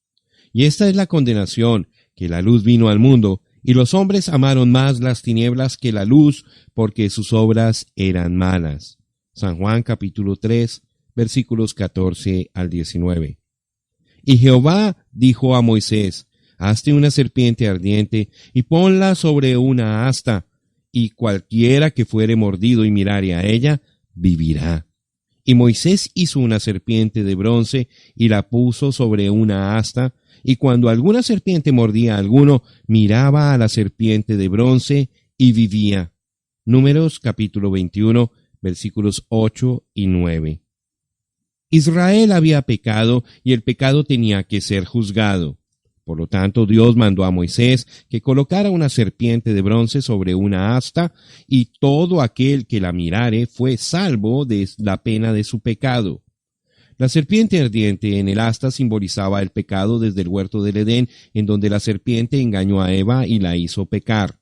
Y esta es la condenación, que la luz vino al mundo, y los hombres amaron más las tinieblas que la luz, porque sus obras eran malas. San Juan capítulo 3, versículos 14 al 19. Y Jehová dijo a Moisés: hazte una serpiente ardiente y ponla sobre una asta, y cualquiera que fuere mordido y mirare a ella, vivirá. Y Moisés hizo una serpiente de bronce y la puso sobre una asta, y cuando alguna serpiente mordía a alguno, miraba a la serpiente de bronce y vivía. Números capítulo 21, versículos 8 y 9. Israel había pecado y el pecado tenía que ser juzgado. Por lo tanto, Dios mandó a Moisés que colocara una serpiente de bronce sobre una asta, y todo aquel que la mirare fue salvo de la pena de su pecado. La serpiente ardiente en el asta simbolizaba el pecado desde el huerto del Edén, en donde la serpiente engañó a Eva y la hizo pecar.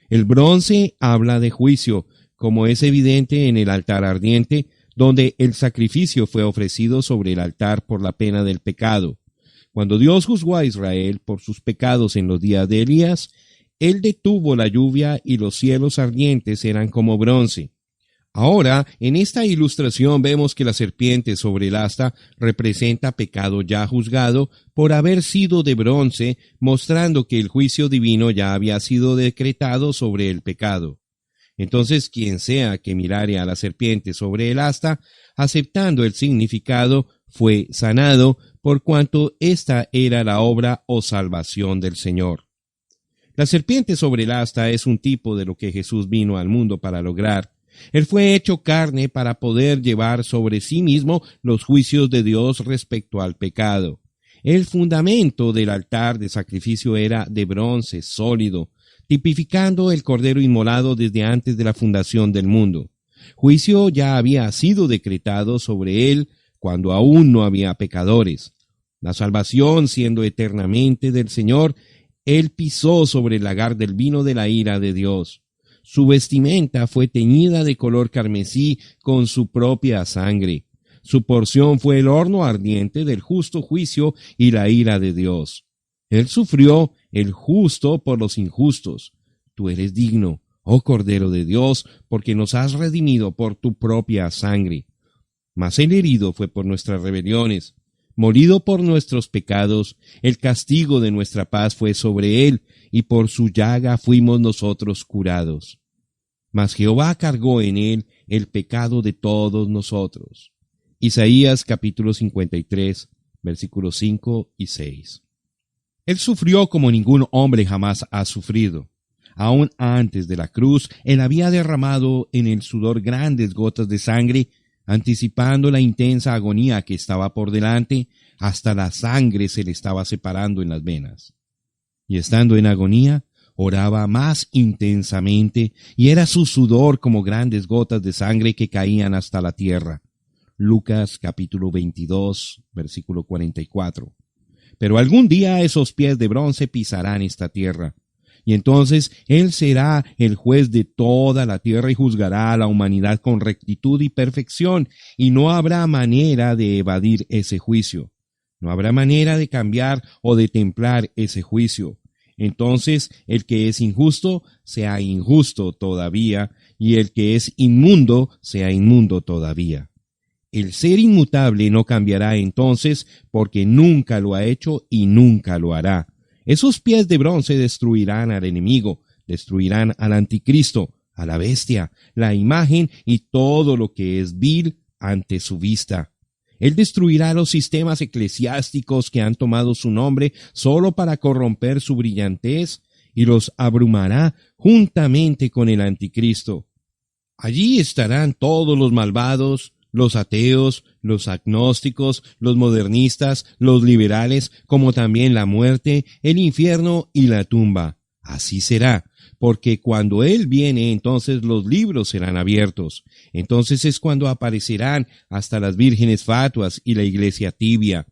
El bronce habla de juicio, como es evidente en el altar ardiente, donde el sacrificio fue ofrecido sobre el altar por la pena del pecado. Cuando Dios juzgó a Israel por sus pecados en los días de Elías, Él detuvo la lluvia y los cielos ardientes eran como bronce. Ahora, en esta ilustración vemos que la serpiente sobre el asta representa pecado ya juzgado por haber sido de bronce, mostrando que el juicio divino ya había sido decretado sobre el pecado. Entonces, quien sea que mirare a la serpiente sobre el asta, aceptando el significado, fue sanado, por cuanto esta era la obra o salvación del Señor. La serpiente sobre el asta es un tipo de lo que Jesús vino al mundo para lograr. Él fue hecho carne para poder llevar sobre sí mismo los juicios de Dios respecto al pecado. El fundamento del altar de sacrificio era de bronce sólido, tipificando el cordero inmolado desde antes de la fundación del mundo. Juicio ya había sido decretado sobre él cuando aún no había pecadores. La salvación, siendo eternamente del Señor, él pisó sobre el lagar del vino de la ira de Dios. Su vestimenta fue teñida de color carmesí con su propia sangre. Su porción fue el horno ardiente del justo juicio y la ira de Dios. Él sufrió el justo por los injustos. Tú eres digno, oh Cordero de Dios, porque nos has redimido por tu propia sangre. Mas el herido fue por nuestras rebeliones, molido por nuestros pecados, el castigo de nuestra paz fue sobre él, y por su llaga fuimos nosotros curados. Mas Jehová cargó en él el pecado de todos nosotros. Isaías capítulo 53, versículos 5 y 6. Él sufrió como ningún hombre jamás ha sufrido. Aún antes de la cruz, él había derramado en el sudor grandes gotas de sangre, anticipando la intensa agonía que estaba por delante, hasta la sangre se le estaba separando en las venas. Y estando en agonía, oraba más intensamente, y era su sudor como grandes gotas de sangre que caían hasta la tierra. Lucas capítulo 22, versículo 44. Pero algún día esos pies de bronce pisarán esta tierra. Y entonces Él será el juez de toda la tierra y juzgará a la humanidad con rectitud y perfección, y no habrá manera de evadir ese juicio. No habrá manera de cambiar o de templar ese juicio. Entonces el que es injusto sea injusto todavía, y el que es inmundo sea inmundo todavía. El ser inmutable no cambiará entonces, porque nunca lo ha hecho y nunca lo hará. Esos pies de bronce destruirán al enemigo, destruirán al anticristo, a la bestia, la imagen y todo lo que es vil ante su vista. Él destruirá los sistemas eclesiásticos que han tomado su nombre solo para corromper su brillantez y los abrumará juntamente con el anticristo. Allí estarán todos los malvados, los ateos, los agnósticos, los modernistas, los liberales, como también la muerte, el infierno y la tumba. Así será, porque cuando Él viene, entonces los libros serán abiertos. Entonces es cuando aparecerán hasta las vírgenes fatuas y la iglesia tibia.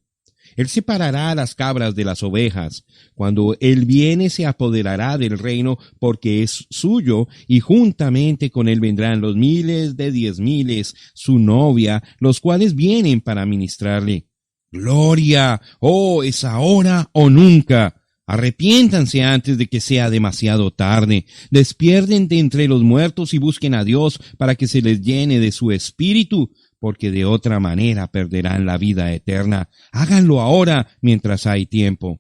Él separará a las cabras de las ovejas. Cuando Él viene se apoderará del reino porque es suyo, y juntamente con Él vendrán los miles de 10,000, su novia, los cuales vienen para ministrarle. ¡Gloria! ¡Oh, es ahora o nunca! Arrepiéntanse antes de que sea demasiado tarde. Despierten de entre los muertos y busquen a Dios para que se les llene de su espíritu, porque de otra manera perderán la vida eterna. Háganlo ahora mientras hay tiempo.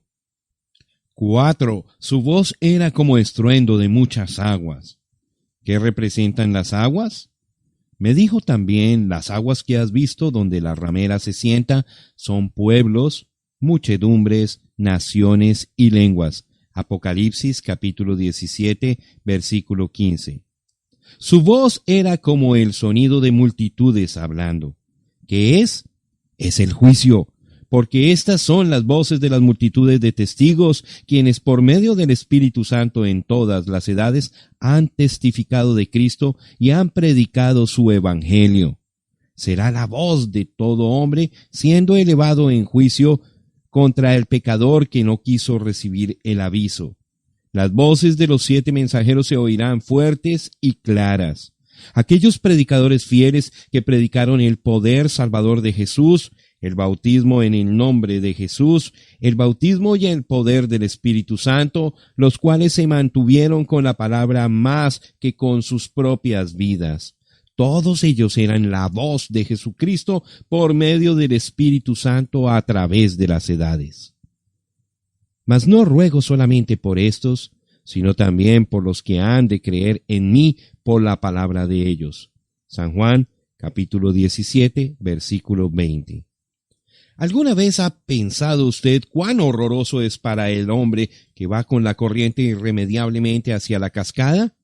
4. Su voz era como estruendo de muchas aguas. ¿Qué representan las aguas? Me dijo también, las aguas que has visto donde la ramera se sienta son pueblos, muchedumbres, naciones y lenguas. Apocalipsis capítulo 17, versículo 15. Su voz era como el sonido de multitudes hablando. ¿Qué es? Es el juicio, porque estas son las voces de las multitudes de testigos, quienes por medio del Espíritu Santo en todas las edades han testificado de Cristo y han predicado su evangelio. Será la voz de todo hombre siendo elevado en juicio contra el pecador que no quiso recibir el aviso. Las voces de los 7 mensajeros se oirán fuertes y claras. Aquellos predicadores fieles que predicaron el poder salvador de Jesús, el bautismo en el nombre de Jesús, el bautismo y el poder del Espíritu Santo, los cuales se mantuvieron con la palabra más que con sus propias vidas. Todos ellos eran la voz de Jesucristo por medio del Espíritu Santo a través de las edades. Mas no ruego solamente por estos, sino también por los que han de creer en mí por la palabra de ellos. San Juan, capítulo 17, versículo 20. ¿Alguna vez ha pensado usted cuán horroroso es para el hombre que va con la corriente irremediablemente hacia la cascada?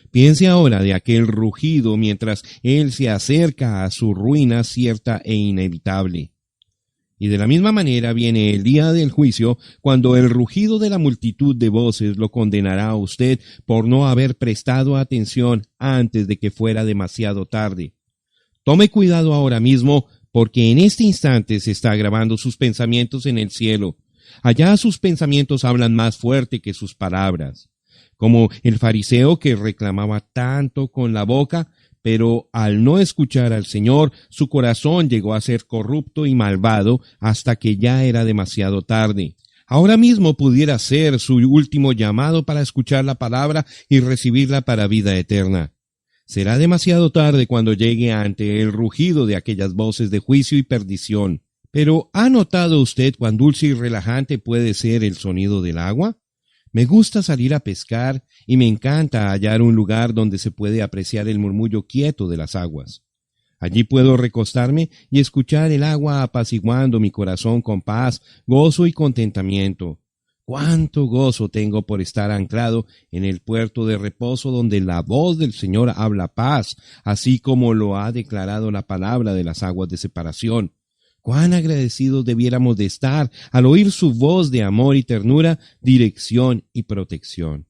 Piense ahora de aquel rugido mientras él se acerca a su ruina cierta e inevitable. Y de la misma manera viene el día del juicio, cuando el rugido de la multitud de voces lo condenará a usted por no haber prestado atención antes de que fuera demasiado tarde. Tome cuidado ahora mismo, porque en este instante se está grabando sus pensamientos en el cielo. Allá sus pensamientos hablan más fuerte que sus palabras. Como el fariseo que reclamaba tanto con la boca, pero al no escuchar al Señor, su corazón llegó a ser corrupto y malvado hasta que ya era demasiado tarde. Ahora mismo pudiera ser su último llamado para escuchar la palabra y recibirla para vida eterna. Será demasiado tarde cuando llegue ante el rugido de aquellas voces de juicio y perdición. Pero ¿ha notado usted cuán dulce y relajante puede ser el sonido del agua? Me gusta salir a pescar y me encanta hallar un lugar donde se puede apreciar el murmullo quieto de las aguas. Allí puedo recostarme y escuchar el agua apaciguando mi corazón con paz, gozo y contentamiento. Cuánto gozo tengo por estar anclado en el puerto de reposo donde la voz del Señor habla paz, así como lo ha declarado la palabra de las aguas de separación. Cuán agradecidos debiéramos de estar al oír su voz de amor y ternura, dirección y protección.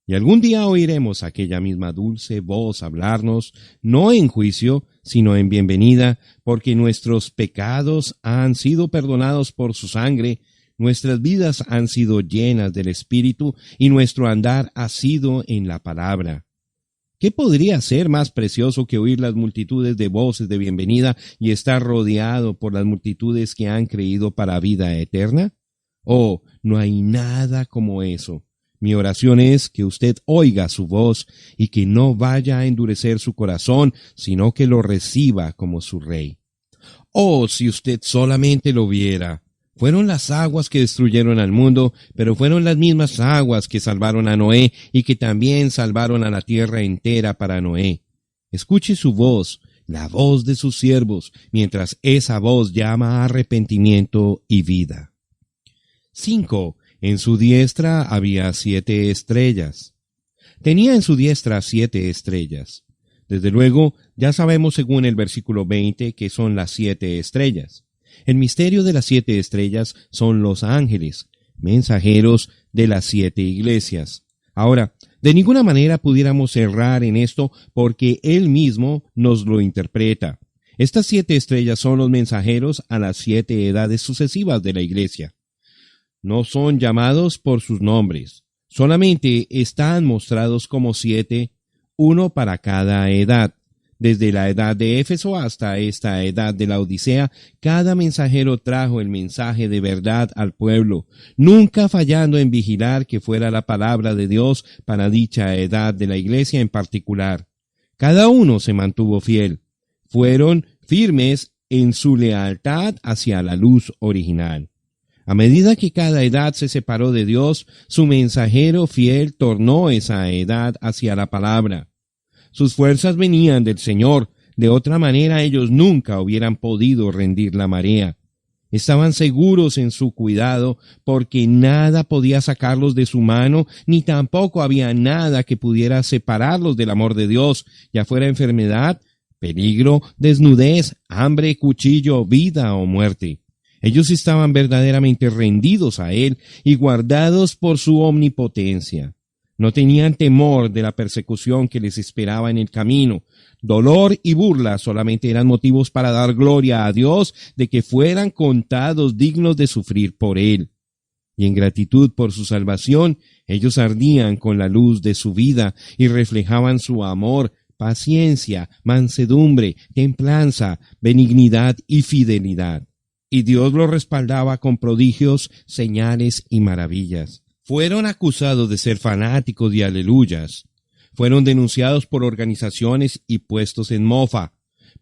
Y algún día oiremos aquella misma dulce voz hablarnos, no en juicio, sino en bienvenida, porque nuestros pecados han sido perdonados por su sangre, nuestras vidas han sido llenas del Espíritu y nuestro andar ha sido en la palabra. ¿Qué podría ser más precioso que oír las multitudes de voces de bienvenida y estar rodeado por las multitudes que han creído para vida eterna? Oh, no hay nada como eso. Mi oración es que usted oiga su voz y que no vaya a endurecer su corazón, sino que lo reciba como su rey. Oh, si usted solamente lo viera. Fueron las aguas que destruyeron al mundo, pero fueron las mismas aguas que salvaron a Noé y que también salvaron a la tierra entera para Noé. Escuche su voz, la voz de sus siervos, mientras esa voz llama a arrepentimiento y vida. 5. En su diestra había 7 estrellas. Tenía en su diestra 7 estrellas. Desde luego, ya sabemos según el versículo 20 que son las 7 estrellas. El misterio de las 7 estrellas son los ángeles, mensajeros de las 7 iglesias. Ahora, de ninguna manera pudiéramos errar en esto porque él mismo nos lo interpreta. Estas 7 estrellas son los mensajeros a las 7 edades sucesivas de la iglesia. No son llamados por sus nombres, solamente están mostrados como 7, uno para cada edad. Desde la edad de Éfeso hasta esta edad de la Odisea, cada mensajero trajo el mensaje de verdad al pueblo, nunca fallando en vigilar que fuera la palabra de Dios para dicha edad de la iglesia en particular. Cada uno se mantuvo fiel. Fueron firmes en su lealtad hacia la luz original. A medida que cada edad se separó de Dios, su mensajero fiel tornó esa edad hacia la palabra. Sus fuerzas venían del Señor, de otra manera ellos nunca hubieran podido rendir la marea. Estaban seguros en su cuidado, porque nada podía sacarlos de su mano, ni tampoco había nada que pudiera separarlos del amor de Dios, ya fuera enfermedad, peligro, desnudez, hambre, cuchillo, vida o muerte. Ellos estaban verdaderamente rendidos a Él y guardados por su omnipotencia. No tenían temor de la persecución que les esperaba en el camino. Dolor y burla solamente eran motivos para dar gloria a Dios de que fueran contados dignos de sufrir por Él. Y en gratitud por su salvación, ellos ardían con la luz de su vida y reflejaban su amor, paciencia, mansedumbre, templanza, benignidad y fidelidad. Y Dios los respaldaba con prodigios, señales y maravillas. Fueron acusados de ser fanáticos y aleluyas. Fueron denunciados por organizaciones y puestos en mofa,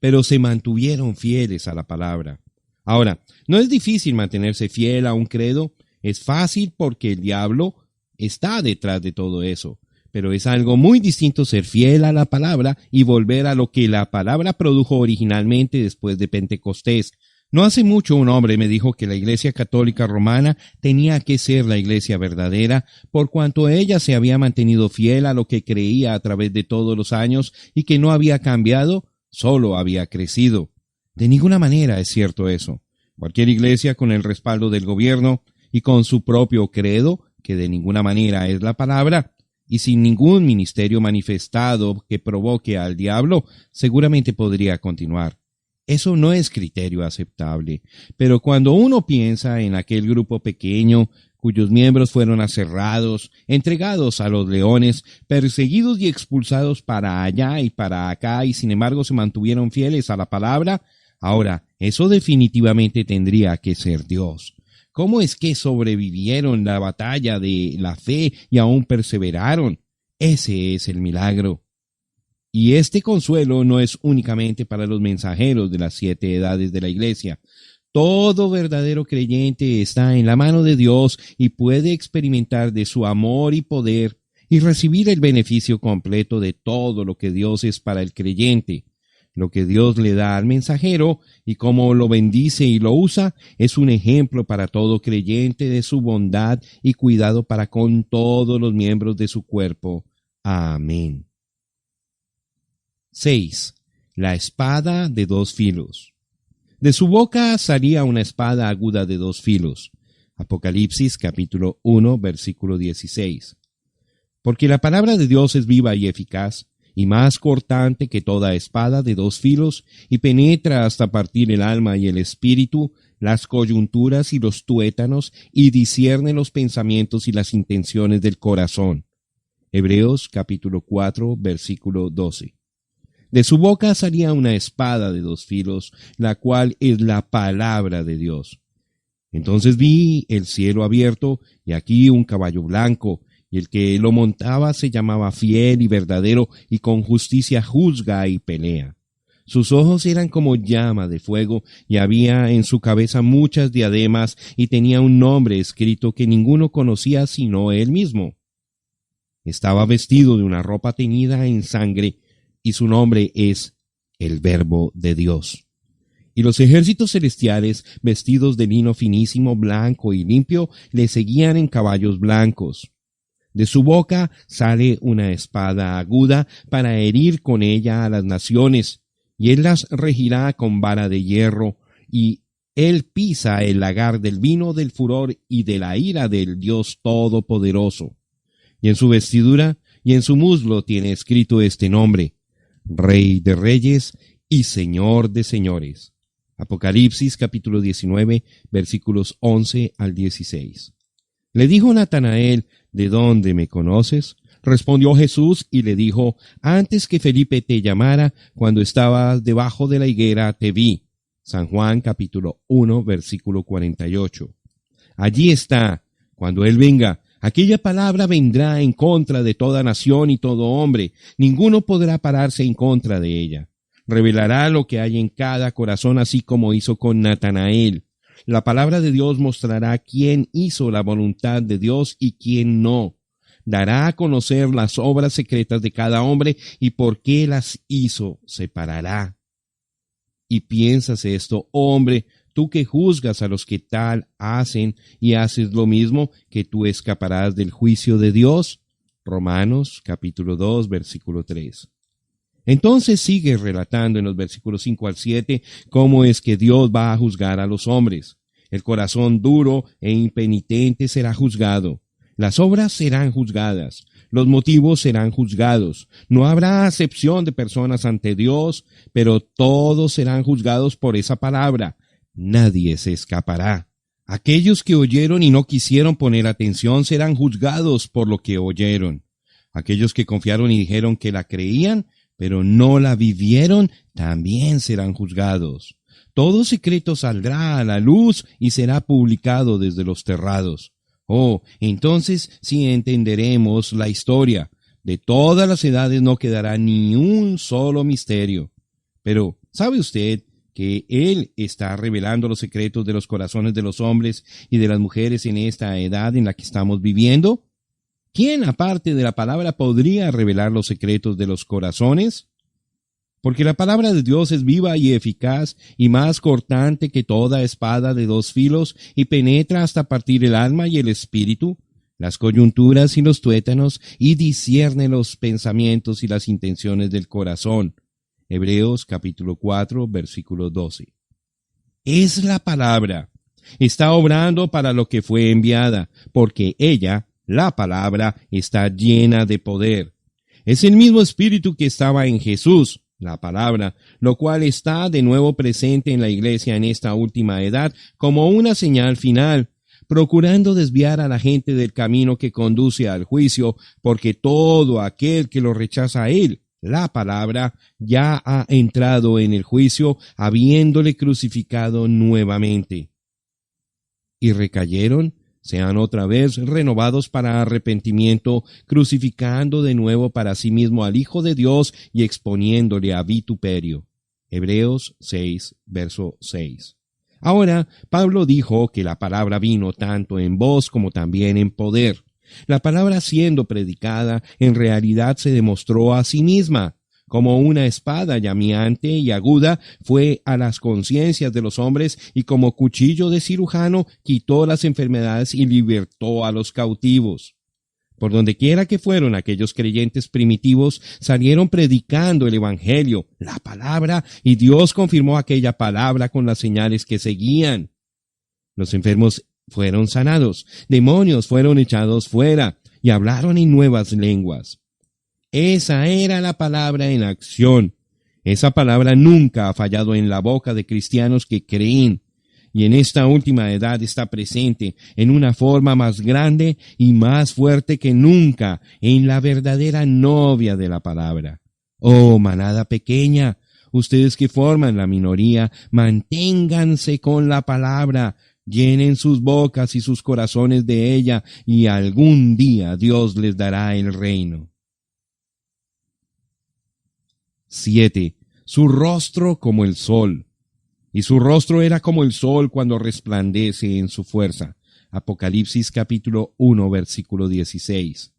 pero se mantuvieron fieles a la palabra. Ahora, no es difícil mantenerse fiel a un credo, es fácil porque el diablo está detrás de todo eso, pero es algo muy distinto ser fiel a la palabra y volver a lo que la palabra produjo originalmente después de Pentecostés. No hace mucho un hombre me dijo que la Iglesia Católica Romana tenía que ser la iglesia verdadera, por cuanto ella se había mantenido fiel a lo que creía a través de todos los años y que no había cambiado, solo había crecido. De ninguna manera es cierto eso. Cualquier iglesia con el respaldo del gobierno y con su propio credo, que de ninguna manera es la palabra, y sin ningún ministerio manifestado que provoque al diablo, seguramente podría continuar. Eso no es criterio aceptable, pero cuando uno piensa en aquel grupo pequeño cuyos miembros fueron aserrados, entregados a los leones, perseguidos y expulsados para allá y para acá, y sin embargo se mantuvieron fieles a la palabra, ahora, eso definitivamente tendría que ser Dios. ¿Cómo es que sobrevivieron la batalla de la fe y aún perseveraron? Ese es el milagro. Y este consuelo no es únicamente para los mensajeros de las 7 edades de la iglesia. Todo verdadero creyente está en la mano de Dios y puede experimentar de su amor y poder y recibir el beneficio completo de todo lo que Dios es para el creyente. Lo que Dios le da al mensajero y cómo lo bendice y lo usa es un ejemplo para todo creyente de su bondad y cuidado para con todos los miembros de su cuerpo. Amén. 6. La espada de 2 filos. De su boca salía una espada aguda de 2 filos. Apocalipsis capítulo 1, versículo 16. Porque la palabra de Dios es viva y eficaz, y más cortante que toda espada de dos filos, y penetra hasta partir el alma y el espíritu, las coyunturas y los tuétanos, y discierne los pensamientos y las intenciones del corazón. Hebreos capítulo 4, versículo 12. De su boca salía una espada de dos filos, la cual es la palabra de Dios. Entonces vi el cielo abierto, y aquí un caballo blanco, y el que lo montaba se llamaba Fiel y Verdadero, y con justicia juzga y pelea. Sus ojos eran como llama de fuego, y había en su cabeza muchas diademas, y tenía un nombre escrito que ninguno conocía sino él mismo. Estaba vestido de una ropa teñida en sangre, y su nombre es el Verbo de Dios. Y los ejércitos celestiales, vestidos de lino finísimo, blanco y limpio, le seguían en caballos blancos. De su boca sale una espada aguda para herir con ella a las naciones, y él las regirá con vara de hierro, y él pisa el lagar del vino del furor y de la ira del Dios Todopoderoso. Y en su vestidura y en su muslo tiene escrito este nombre: Rey de Reyes y Señor de Señores. Apocalipsis capítulo 19, versículos 11 al 16. Le dijo Natanael: ¿De dónde me conoces? Respondió Jesús y le dijo: Antes que Felipe te llamara, cuando estabas debajo de la higuera, te vi. San Juan capítulo 1, versículo 48. Allí está, cuando Él venga, aquella palabra vendrá en contra de toda nación y todo hombre. Ninguno podrá pararse en contra de ella. Revelará lo que hay en cada corazón, así como hizo con Natanael. La palabra de Dios mostrará quién hizo la voluntad de Dios y quién no. Dará a conocer las obras secretas de cada hombre y por qué las hizo, separará. Y piensas esto, hombre, tú que juzgas a los que tal hacen y haces lo mismo, que tú escaparás del juicio de Dios. Romanos capítulo 2, versículo 3. Entonces sigue relatando en los versículos 5 al 7 cómo es que Dios va a juzgar a los hombres. El corazón duro e impenitente será juzgado. Las obras serán juzgadas. Los motivos serán juzgados. No habrá acepción de personas ante Dios, pero todos serán juzgados por esa palabra. Nadie se escapará. Aquellos que oyeron y no quisieron poner atención serán juzgados por lo que oyeron. Aquellos que confiaron y dijeron que la creían, pero no la vivieron, también serán juzgados. Todo secreto saldrá a la luz y será publicado desde los terrados. Oh, entonces sí entenderemos la historia. De todas las edades no quedará ni un solo misterio. Pero, ¿sabe usted que Él está revelando los secretos de los corazones de los hombres y de las mujeres en esta edad en la que estamos viviendo? ¿Quién, aparte de la palabra, podría revelar los secretos de los corazones? Porque la palabra de Dios es viva y eficaz, y más cortante que toda espada de dos filos, y penetra hasta partir el alma y el espíritu, las coyunturas y los tuétanos, y discierne los pensamientos y las intenciones del corazón. Hebreos capítulo 4, versículo 12. Es la palabra. Está obrando para lo que fue enviada, porque ella, la palabra, está llena de poder. Es el mismo espíritu que estaba en Jesús, la palabra, lo cual está de nuevo presente en la iglesia en esta última edad como una señal final, procurando desviar a la gente del camino que conduce al juicio, porque todo aquel que lo rechaza a él, la palabra, ya ha entrado en el juicio, habiéndole crucificado nuevamente. Y recayeron, sean otra vez renovados para arrepentimiento, crucificando de nuevo para sí mismo al Hijo de Dios y exponiéndole a vituperio. Hebreos 6, verso 6. Ahora, Pablo dijo que la palabra vino tanto en voz como también en poder. La palabra siendo predicada, en realidad se demostró a sí misma. Como una espada llameante y aguda fue a las conciencias de los hombres, y como cuchillo de cirujano quitó las enfermedades y libertó a los cautivos. Por donde quiera que fueron aquellos creyentes primitivos, salieron predicando el evangelio, la palabra, y Dios confirmó aquella palabra con las señales que seguían. Los enfermos fueron sanados, demonios fueron echados fuera, y hablaron en nuevas lenguas. Esa era la palabra en acción. Esa palabra nunca ha fallado en la boca de cristianos que creen, y en esta última edad está presente en una forma más grande y más fuerte que nunca en la verdadera novia de la palabra. Oh, manada pequeña, ustedes que forman la minoría, manténganse con la palabra, llenen sus bocas y sus corazones de ella, y algún día Dios les dará el reino. 7. Su rostro como el sol. Y su rostro era como el sol cuando resplandece en su fuerza. Apocalipsis capítulo 1, versículo 16.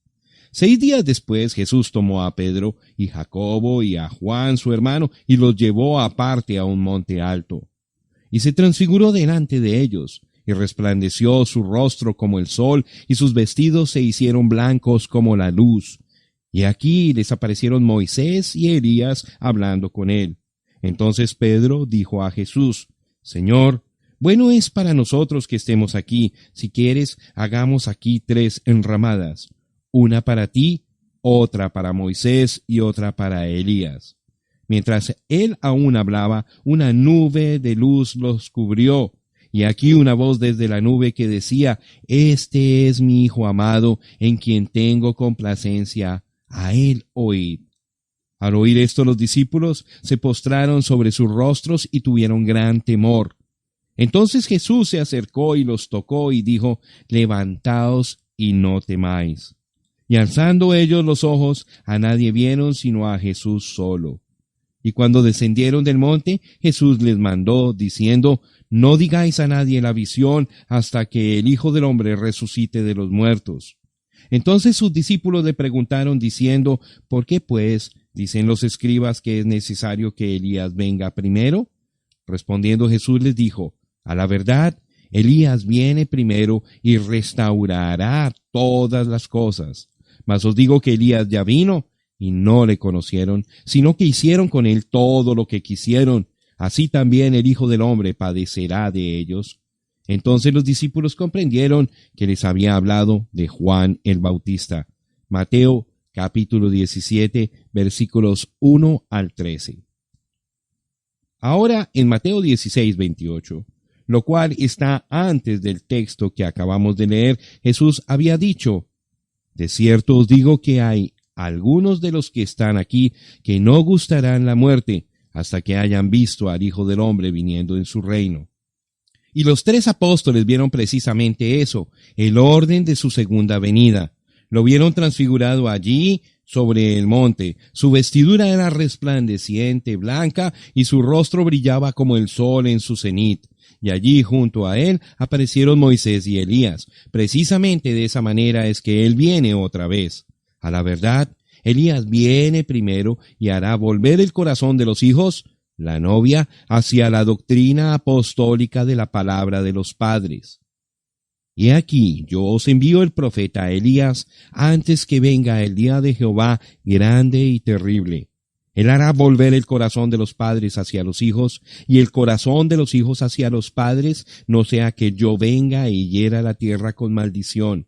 6 días después Jesús tomó a Pedro y Jacobo y a Juan su hermano y los llevó aparte a un monte alto. Y se transfiguró delante de ellos, y resplandeció su rostro como el sol, y sus vestidos se hicieron blancos como la luz. Y aquí les aparecieron Moisés y Elías hablando con él. Entonces Pedro dijo a Jesús: Señor, bueno es para nosotros que estemos aquí. Si quieres, hagamos aquí 3 enramadas, una para ti, otra para Moisés y otra para Elías. Mientras él aún hablaba, una nube de luz los cubrió, y aquí una voz desde la nube que decía: Este es mi Hijo amado, en quien tengo complacencia, a él oíd. Al oír esto, los discípulos se postraron sobre sus rostros y tuvieron gran temor. Entonces Jesús se acercó y los tocó y dijo: Levantaos y no temáis. Y alzando ellos los ojos, a nadie vieron sino a Jesús solo. Y cuando descendieron del monte, Jesús les mandó, diciendo: No digáis a nadie la visión hasta que el Hijo del Hombre resucite de los muertos. Entonces sus discípulos le preguntaron, diciendo: ¿Por qué pues dicen los escribas que es necesario que Elías venga primero? Respondiendo Jesús les dijo: A la verdad, Elías viene primero y restaurará todas las cosas. Mas os digo que Elías ya vino, y no le conocieron, sino que hicieron con él todo lo que quisieron. Así también el Hijo del Hombre padecerá de ellos. Entonces los discípulos comprendieron que les había hablado de Juan el Bautista. Mateo capítulo 17, versículos 1 al 13. Ahora en Mateo 16, 28, lo cual está antes del texto que acabamos de leer, Jesús había dicho: De cierto os digo que hay algunos de los que están aquí que no gustarán la muerte hasta que hayan visto al Hijo del Hombre viniendo en su reino. Y los 3 apóstoles vieron precisamente eso, el orden de su segunda venida. Lo vieron transfigurado allí sobre el monte. Su vestidura era resplandeciente, blanca, y su rostro brillaba como el sol en su cenit. Y allí junto a él aparecieron Moisés y Elías. Precisamente de esa manera es que él viene otra vez. A la verdad, Elías viene primero y hará volver el corazón de los hijos, la novia, hacia la doctrina apostólica de la palabra de los padres. Y aquí yo os envío el profeta Elías antes que venga el día de Jehová grande y terrible. Él hará volver el corazón de los padres hacia los hijos, y el corazón de los hijos hacia los padres, no sea que yo venga y hiera la tierra con maldición.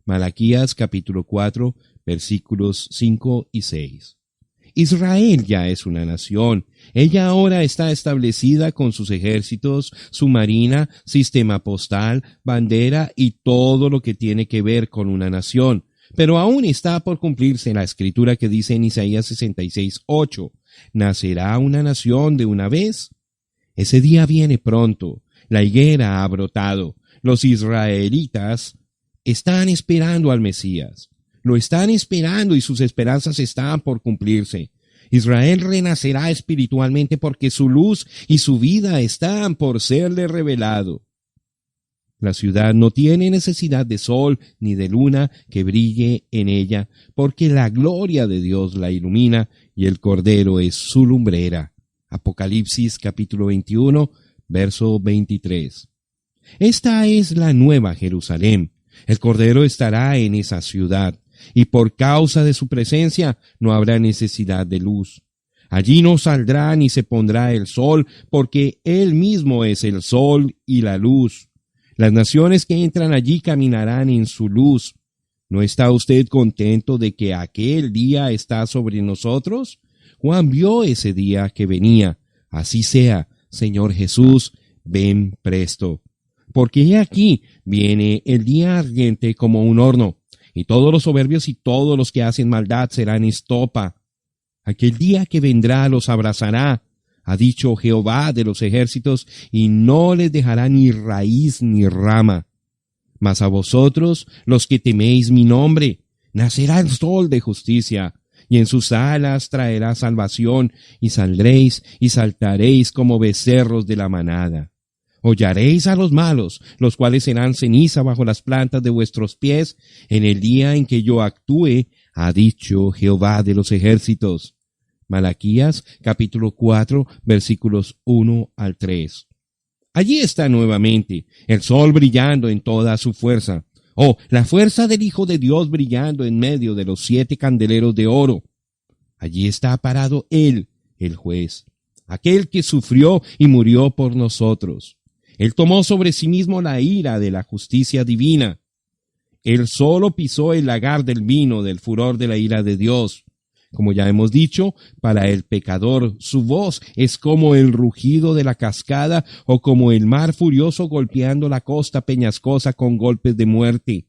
Malaquías capítulo 4, versículos 5 y 6. Israel ya es una nación. Ella ahora está establecida con sus ejércitos, su marina, sistema postal, bandera y todo lo que tiene que ver con una nación. Pero aún está por cumplirse la escritura que dice en Isaías 66, 8. ¿Nacerá una nación de una vez? Ese día viene pronto. La higuera ha brotado. Los israelitas están esperando al Mesías. Lo están esperando y sus esperanzas están por cumplirse. Israel renacerá espiritualmente porque su luz y su vida están por serle revelado. La ciudad no tiene necesidad de sol ni de luna que brille en ella, porque la gloria de Dios la ilumina y el Cordero es su lumbrera. Apocalipsis capítulo 21, verso 23. Esta es la nueva Jerusalén. El Cordero estará en esa ciudad, y por causa de su presencia no habrá necesidad de luz. Allí no saldrá ni se pondrá el sol, porque Él mismo es el sol y la luz. Las naciones que entran allí caminarán en su luz. ¿No está usted contento de que aquel día está sobre nosotros? Juan vio ese día que venía. Así sea, Señor Jesús, ven presto. Porque he aquí viene el día ardiente como un horno, y todos los soberbios y todos los que hacen maldad serán estopa. Aquel día que vendrá los abrazará, ha dicho Jehová de los ejércitos, y no les dejará ni raíz ni rama. Mas a vosotros, los que teméis mi nombre, nacerá el sol de justicia, y en sus alas traerá salvación, y saldréis y saltaréis como becerros de la manada. Hollaréis a los malos, los cuales serán ceniza bajo las plantas de vuestros pies, en el día en que yo actúe, ha dicho Jehová de los ejércitos. Malaquías, capítulo 4, versículos 1 al 3. Allí está nuevamente el sol brillando en toda su fuerza. Oh, la fuerza del Hijo de Dios brillando en medio de los 7 candeleros de oro. Allí está parado Él, el juez, aquel que sufrió y murió por nosotros. Él tomó sobre sí mismo la ira de la justicia divina. Él solo pisó el lagar del vino del furor de la ira de Dios. Como ya hemos dicho, para el pecador su voz es como el rugido de la cascada o como el mar furioso golpeando la costa peñascosa con golpes de muerte.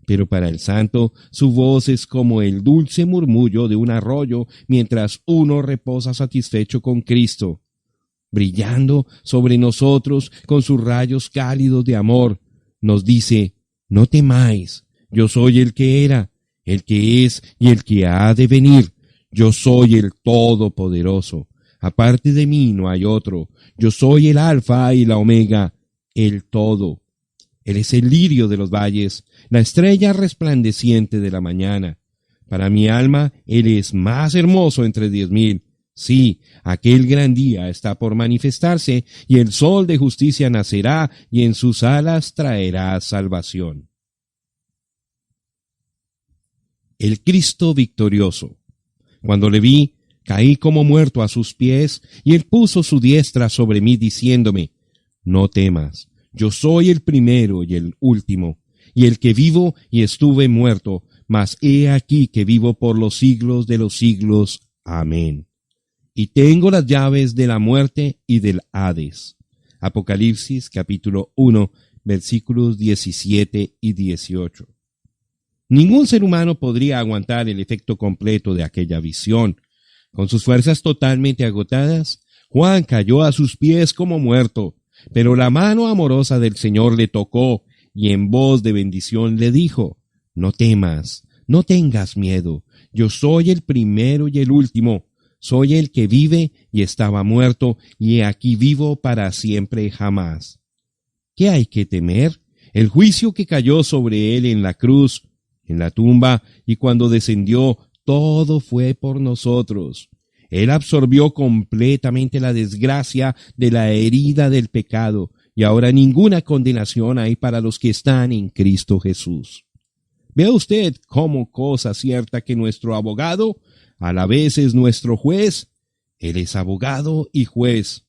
Pero para el santo su voz es como el dulce murmullo de un arroyo mientras uno reposa satisfecho con Cristo, brillando sobre nosotros con sus rayos cálidos de amor. Nos dice: no temáis, yo soy el que era, el que es y el que ha de venir. Yo soy el Todopoderoso. Aparte de mí no hay otro. Yo soy el Alfa y la Omega, el Todo. Él es el lirio de los valles, la estrella resplandeciente de la mañana. Para mi alma, Él es más hermoso entre 10,000. Sí, aquel gran día está por manifestarse, y el sol de justicia nacerá, y en sus alas traerá salvación. El Cristo victorioso. Cuando le vi, caí como muerto a sus pies, y él puso su diestra sobre mí, diciéndome: no temas, yo soy el primero y el último, y el que vivo y estuve muerto, mas he aquí que vivo por los siglos de los siglos. Amén. Y tengo las llaves de la muerte y del Hades. Apocalipsis capítulo 1, versículos 17 y 18. Ningún ser humano podría aguantar el efecto completo de aquella visión. Con sus fuerzas totalmente agotadas, Juan cayó a sus pies como muerto, pero la mano amorosa del Señor le tocó y en voz de bendición le dijo: no temas, no tengas miedo, yo soy el primero y el último, soy el que vive y estaba muerto, y he aquí vivo para siempre jamás. ¿Qué hay que temer? El juicio que cayó sobre él en la cruz, en la tumba, y cuando descendió, todo fue por nosotros. Él absorbió completamente la desgracia de la herida del pecado, y ahora ninguna condenación hay para los que están en Cristo Jesús. Vea usted como cosa cierta que nuestro abogado a la vez es nuestro juez. Él es abogado y juez.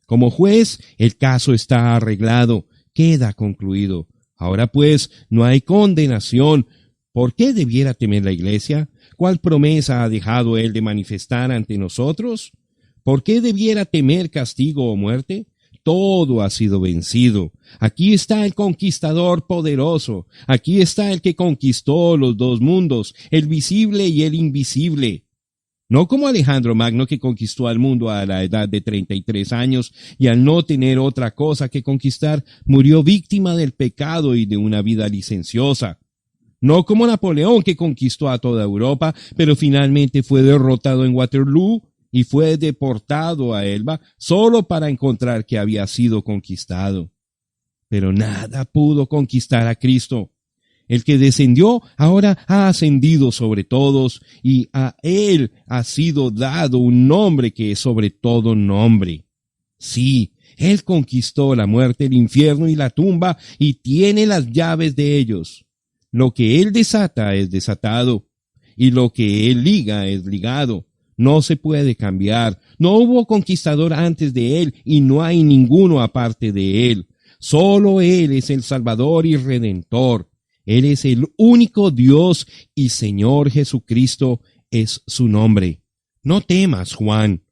Como juez, el caso está arreglado, queda concluido. Ahora pues, no hay condenación. ¿Por qué debiera temer la iglesia? ¿Cuál promesa ha dejado él de manifestar ante nosotros? ¿Por qué debiera temer castigo o muerte? Todo ha sido vencido. Aquí está el conquistador poderoso. Aquí está el que conquistó los dos mundos, el visible y el invisible. No como Alejandro Magno, que conquistó al mundo a la edad de 33 años y al no tener otra cosa que conquistar, murió víctima del pecado y de una vida licenciosa. No como Napoleón, que conquistó a toda Europa, pero finalmente fue derrotado en Waterloo y fue deportado a Elba solo para encontrar que había sido conquistado. Pero nada pudo conquistar a Cristo. El que descendió ahora ha ascendido sobre todos, y a él ha sido dado un nombre que es sobre todo nombre. Sí, él conquistó la muerte, el infierno y la tumba, y tiene las llaves de ellos. Lo que él desata es desatado, y lo que él liga es ligado. No se puede cambiar. No hubo conquistador antes de él, y no hay ninguno aparte de él. Solo él es el Salvador y Redentor. Él es el único Dios y Señor Jesucristo es su nombre. No temas, Juan.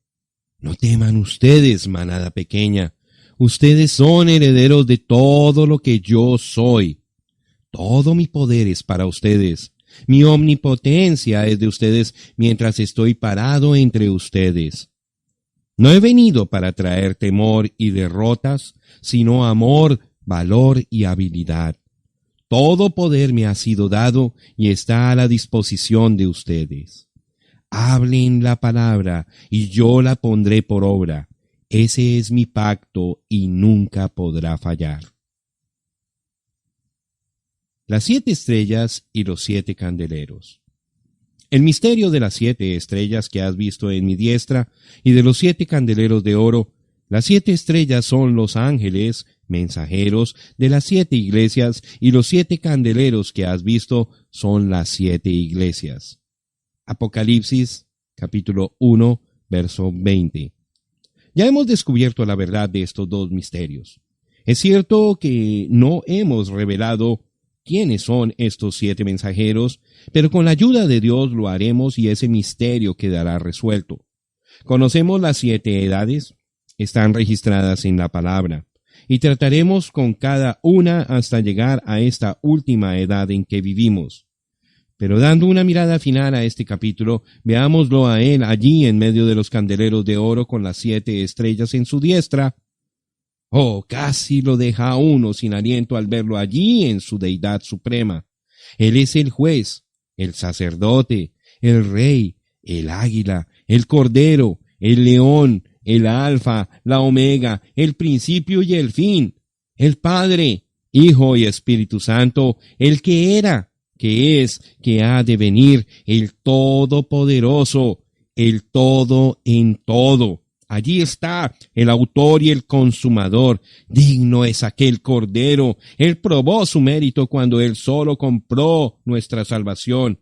No teman ustedes, manada pequeña. Ustedes son herederos de todo lo que yo soy. Todo mi poder es para ustedes. Mi omnipotencia es de ustedes mientras estoy parado entre ustedes. No he venido para traer temor y derrotas, sino amor, valor y habilidad. Todo poder me ha sido dado y está a la disposición de ustedes. Hablen la palabra y yo la pondré por obra. Ese es mi pacto y nunca podrá fallar. Las 7 estrellas y los 7 candeleros. El misterio de las 7 estrellas que has visto en mi diestra y de los 7 candeleros de oro. Las 7 estrellas son los ángeles, mensajeros de las 7 iglesias, y los 7 candeleros que has visto son las 7 iglesias. Apocalipsis, capítulo 1, verso 20. Ya hemos descubierto la verdad de estos dos misterios. Es cierto que no hemos revelado quiénes son estos 7 mensajeros, pero con la ayuda de Dios lo haremos y ese misterio quedará resuelto. Conocemos las 7 edades, están registradas en la palabra, y trataremos con cada una hasta llegar a esta última edad en que vivimos. Pero dando una mirada final a este capítulo, veámoslo a él allí en medio de los candeleros de oro con las 7 estrellas en su diestra. Oh, casi lo deja a uno sin aliento al verlo allí en su deidad suprema. Él es el juez, el sacerdote, el rey, el águila, el cordero, el león, el alfa, la omega, el principio y el fin, el Padre, Hijo y Espíritu Santo, el que era, que es, que ha de venir, el Todopoderoso, el todo en todo. Allí está el autor y el consumador. Digno es aquel Cordero. Él probó su mérito cuando él solo compró nuestra salvación.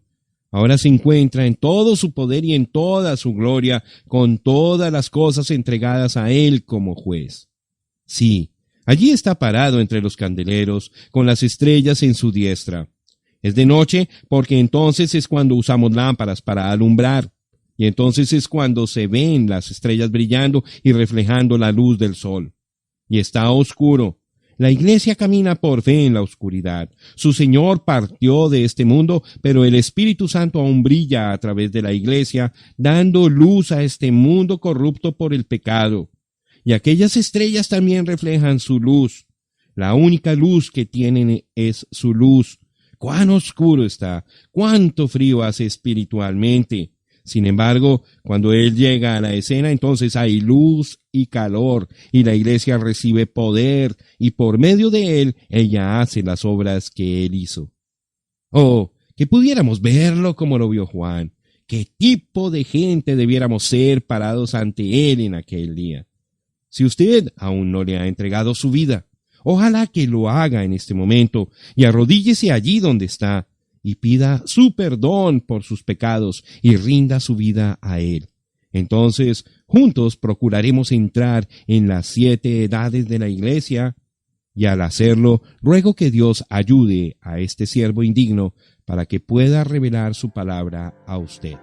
Ahora se encuentra en todo su poder y en toda su gloria, con todas las cosas entregadas a él como juez. Sí, allí está parado entre los candeleros, con las estrellas en su diestra. Es de noche porque entonces es cuando usamos lámparas para alumbrar. Y entonces es cuando se ven las estrellas brillando y reflejando la luz del sol. Y está oscuro. La iglesia camina por fe en la oscuridad. Su Señor partió de este mundo, pero el Espíritu Santo aún brilla a través de la iglesia, dando luz a este mundo corrupto por el pecado. Y aquellas estrellas también reflejan su luz. La única luz que tienen es su luz. ¡Cuán oscuro está! ¡Cuánto frío hace espiritualmente! Sin embargo, cuando Él llega a la escena, entonces hay luz y calor, y la iglesia recibe poder, y por medio de Él, ella hace las obras que Él hizo. Oh, que pudiéramos verlo como lo vio Juan. ¿Qué tipo de gente debiéramos ser parados ante Él en aquel día? Si usted aún no le ha entregado su vida, ojalá que lo haga en este momento, y arrodíllese allí donde está, y pida su perdón por sus pecados y rinda su vida a Él. Entonces, juntos procuraremos entrar en las 7 edades de la iglesia, y al hacerlo, ruego que Dios ayude a este siervo indigno para que pueda revelar su palabra a usted.